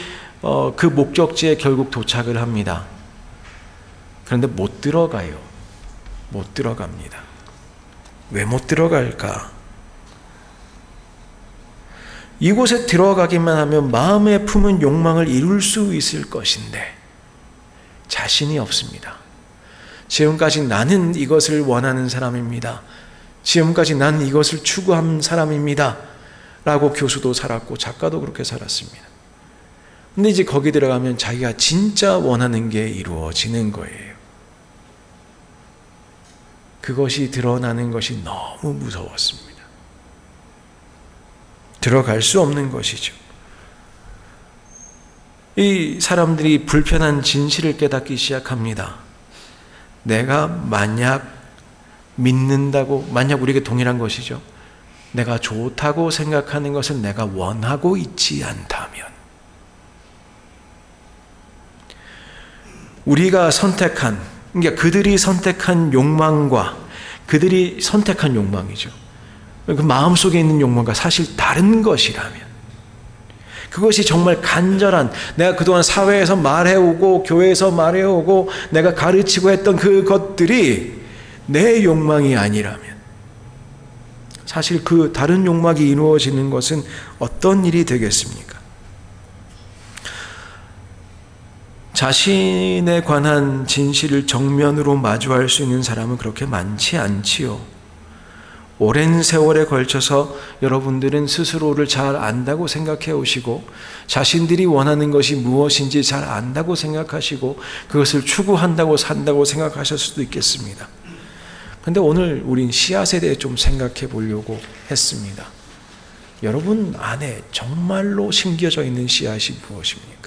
그 목적지에 결국 도착을 합니다. 그런데 못 들어가요. 못 들어갑니다. 왜 못 들어갈까? 이곳에 들어가기만 하면 마음에 품은 욕망을 이룰 수 있을 것인데 자신이 없습니다. 지금까지 나는 이것을 원하는 사람입니다. 지금까지 난 이것을 추구한 사람입니다. 라고 교수도 살았고 작가도 그렇게 살았습니다. 근데 이제 거기 들어가면 자기가 진짜 원하는 게 이루어지는 거예요. 그것이 드러나는 것이 너무 무서웠습니다. 들어갈 수 없는 것이죠. 이 사람들이 불편한 진실을 깨닫기 시작합니다. 내가 만약 믿는다고, 만약 우리에게 동일한 것이죠. 내가 좋다고 생각하는 것을 내가 원하고 있지 않다면, 우리가 선택한, 그러니까 그들이 선택한 욕망과 그들이 선택한 욕망이죠. 그 마음속에 있는 욕망과 사실 다른 것이라면, 그것이 정말 간절한, 내가 그동안 사회에서 말해오고 교회에서 말해오고 내가 가르치고 했던 그것들이 내 욕망이 아니라면, 사실 그 다른 욕망이 이루어지는 것은 어떤 일이 되겠습니까? 자신에 관한 진실을 정면으로 마주할 수 있는 사람은 그렇게 많지 않지요. 오랜 세월에 걸쳐서 여러분들은 스스로를 잘 안다고 생각해 오시고, 자신들이 원하는 것이 무엇인지 잘 안다고 생각하시고, 그것을 추구한다고 산다고 생각하실 수도 있겠습니다. 그런데 오늘 우린 씨앗에 대해 좀 생각해 보려고 했습니다. 여러분 안에 정말로 심겨져 있는 씨앗이 무엇입니까?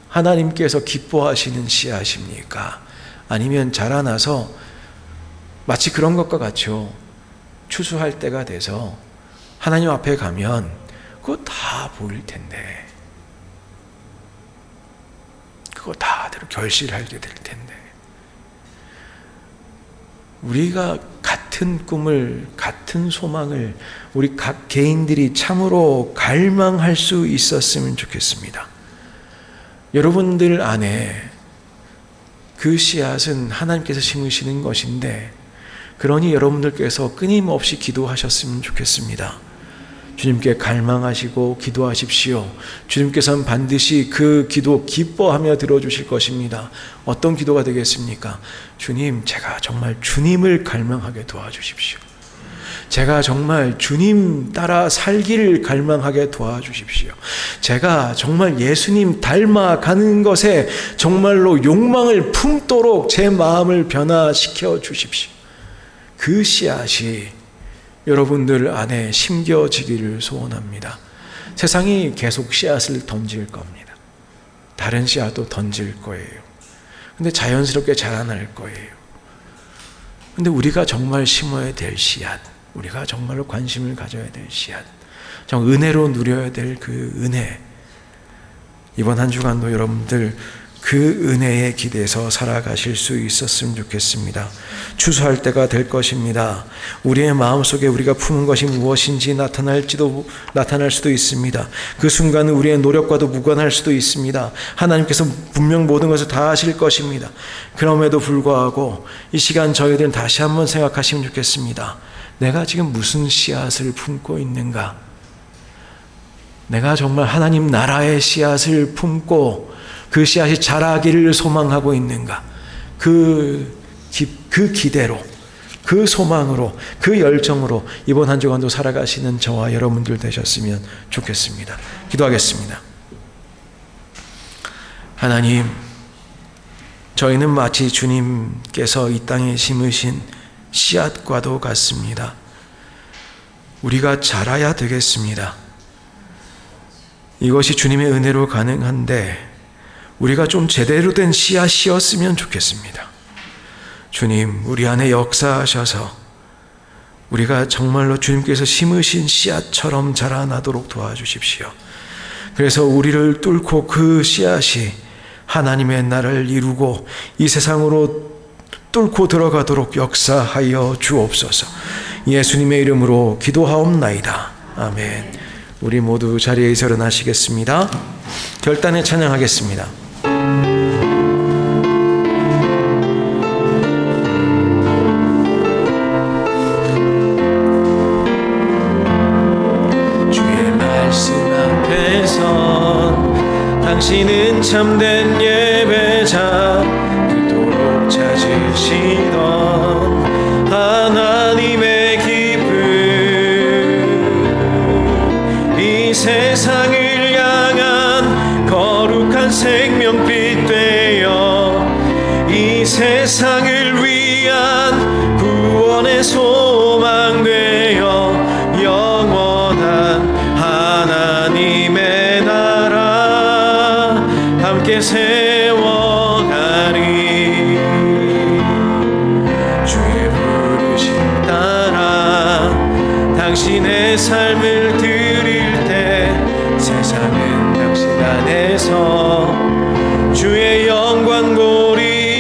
하나님께서 기뻐하시는 씨앗입니까? 아니면 자라나서 마치 그런 것과 같죠. 추수할 때가 돼서 하나님 앞에 가면 그거 다 보일 텐데, 그거 다들 결실하게 될 텐데, 우리가 같은 꿈을, 같은 소망을 우리 각 개인들이 참으로 갈망할 수 있었으면 좋겠습니다. 여러분들 안에 그 씨앗은 하나님께서 심으시는 것인데, 그러니 여러분들께서 끊임없이 기도하셨으면 좋겠습니다. 주님께 갈망하시고 기도하십시오. 주님께서는 반드시 그 기도 기뻐하며 들어주실 것입니다. 어떤 기도가 되겠습니까? 주님, 제가 정말 주님을 갈망하게 도와주십시오. 제가 정말 주님 따라 살기를 갈망하게 도와주십시오. 제가 정말 예수님 닮아가는 것에 정말로 욕망을 품도록 제 마음을 변화시켜 주십시오. 그 씨앗이 여러분들 안에 심겨지기를 소원합니다. 세상이 계속 씨앗을 던질 겁니다. 다른 씨앗도 던질 거예요. 근데 자연스럽게 자라날 거예요. 근데 우리가 정말 심어야 될 씨앗, 우리가 정말로 관심을 가져야 될 씨앗, 정말 은혜로 누려야 될 그 은혜, 이번 한 주간도 여러분들 그 은혜에 기대서 살아가실 수 있었으면 좋겠습니다. 추수할 때가 될 것입니다. 우리의 마음속에 우리가 품은 것이 무엇인지 나타날 수도 있습니다. 그 순간은 우리의 노력과도 무관할 수도 있습니다. 하나님께서 분명 모든 것을 다 하실 것입니다. 그럼에도 불구하고 이 시간 저희들은 다시 한번 생각하시면 좋겠습니다. 내가 지금 무슨 씨앗을 품고 있는가? 내가 정말 하나님 나라의 씨앗을 품고 그 씨앗이 자라기를 소망하고 있는가? 그 기대로, 그 소망으로, 그 열정으로 이번 한 주간도 살아가시는 저와 여러분들 되셨으면 좋겠습니다. 기도하겠습니다. 하나님, 저희는 마치 주님께서 이 땅에 심으신 씨앗과도 같습니다. 우리가 자라야 되겠습니다. 이것이 주님의 은혜로 가능한데 우리가 좀 제대로 된 씨앗이었으면 좋겠습니다. 주님, 우리 안에 역사하셔서 우리가 정말로 주님께서 심으신 씨앗처럼 자라나도록 도와주십시오. 그래서 우리를 뚫고 그 씨앗이 하나님의 나라를 이루고 이 세상으로 뚫고 들어가도록 역사하여 주옵소서. 예수님의 이름으로 기도하옵나이다. 아멘. 우리 모두 자리에서 일어나시겠습니다. 결단에 찬양하겠습니다. 주의 말씀 앞에서 당신은 참된 예배자, 그토록 찾으시던 하나님의 기쁨, 이 세상을 향한 거룩한 생명빛 되어 이 세상을 위한 구원의 소망 되어 영원한 하나님의 나라 함께 세워가리. 주의 부르심 따라 당신의 삶을 드릴 때 세상은 당신 안에서 주의 영광 보리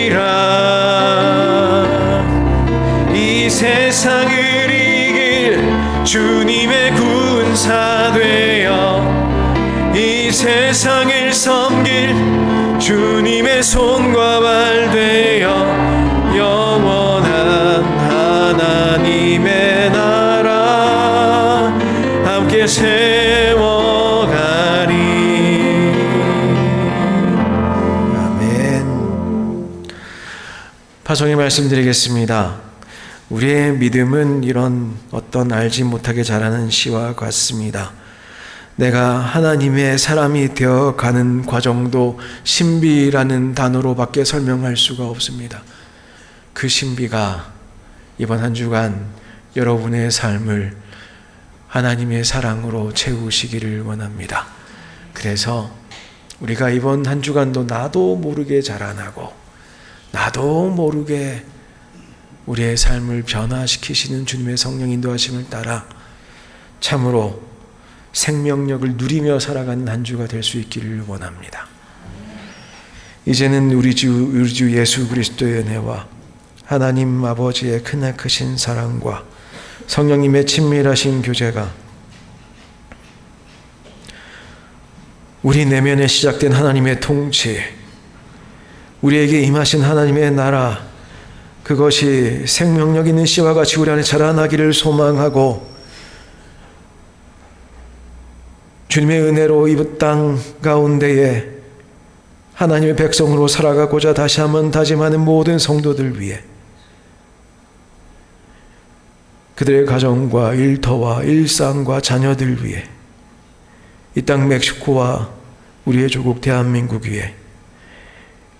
세상을 섬길 주님의 손과 발 되어 영원한 하나님의 나라 함께 세워가리. 아멘. 파송의 말씀드리겠습니다. 우리의 믿음은 이런 어떤 알지 못하게 자라는 씨와 같습니다. 내가 하나님의 사람이 되어 가는 과정도 신비라는 단어로밖에 설명할 수가 없습니다. 그 신비가 이번 한 주간 여러분의 삶을 하나님의 사랑으로 채우시기를 원합니다. 그래서 우리가 이번 한 주간도 나도 모르게 자라나고 나도 모르게 우리의 삶을 변화시키시는 주님의 성령 인도하심을 따라 참으로 생명력을 누리며 살아가는 한 주가 될 수 있기를 원합니다. 이제는 우리 주 예수 그리스도의 은혜와 하나님 아버지의 크신 사랑과 성령님의 친밀하신 교제가 우리 내면에 시작된 하나님의 통치, 우리에게 임하신 하나님의 나라, 그것이 생명력 있는 씨와 같이 우리 안에 자라나기를 소망하고 주님의 은혜로 이 땅 가운데에 하나님의 백성으로 살아가고자 다시 한번 다짐하는 모든 성도들 위해 그들의 가정과 일터와 일상과 자녀들 위해 이 땅 멕시코와 우리의 조국 대한민국 위에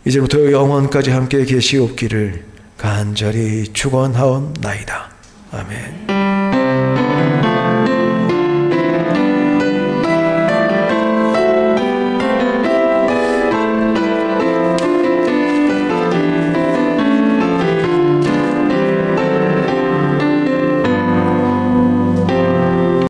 이제부터 영원까지 함께 계시옵기를 간절히 축원하옵나이다. 아멘.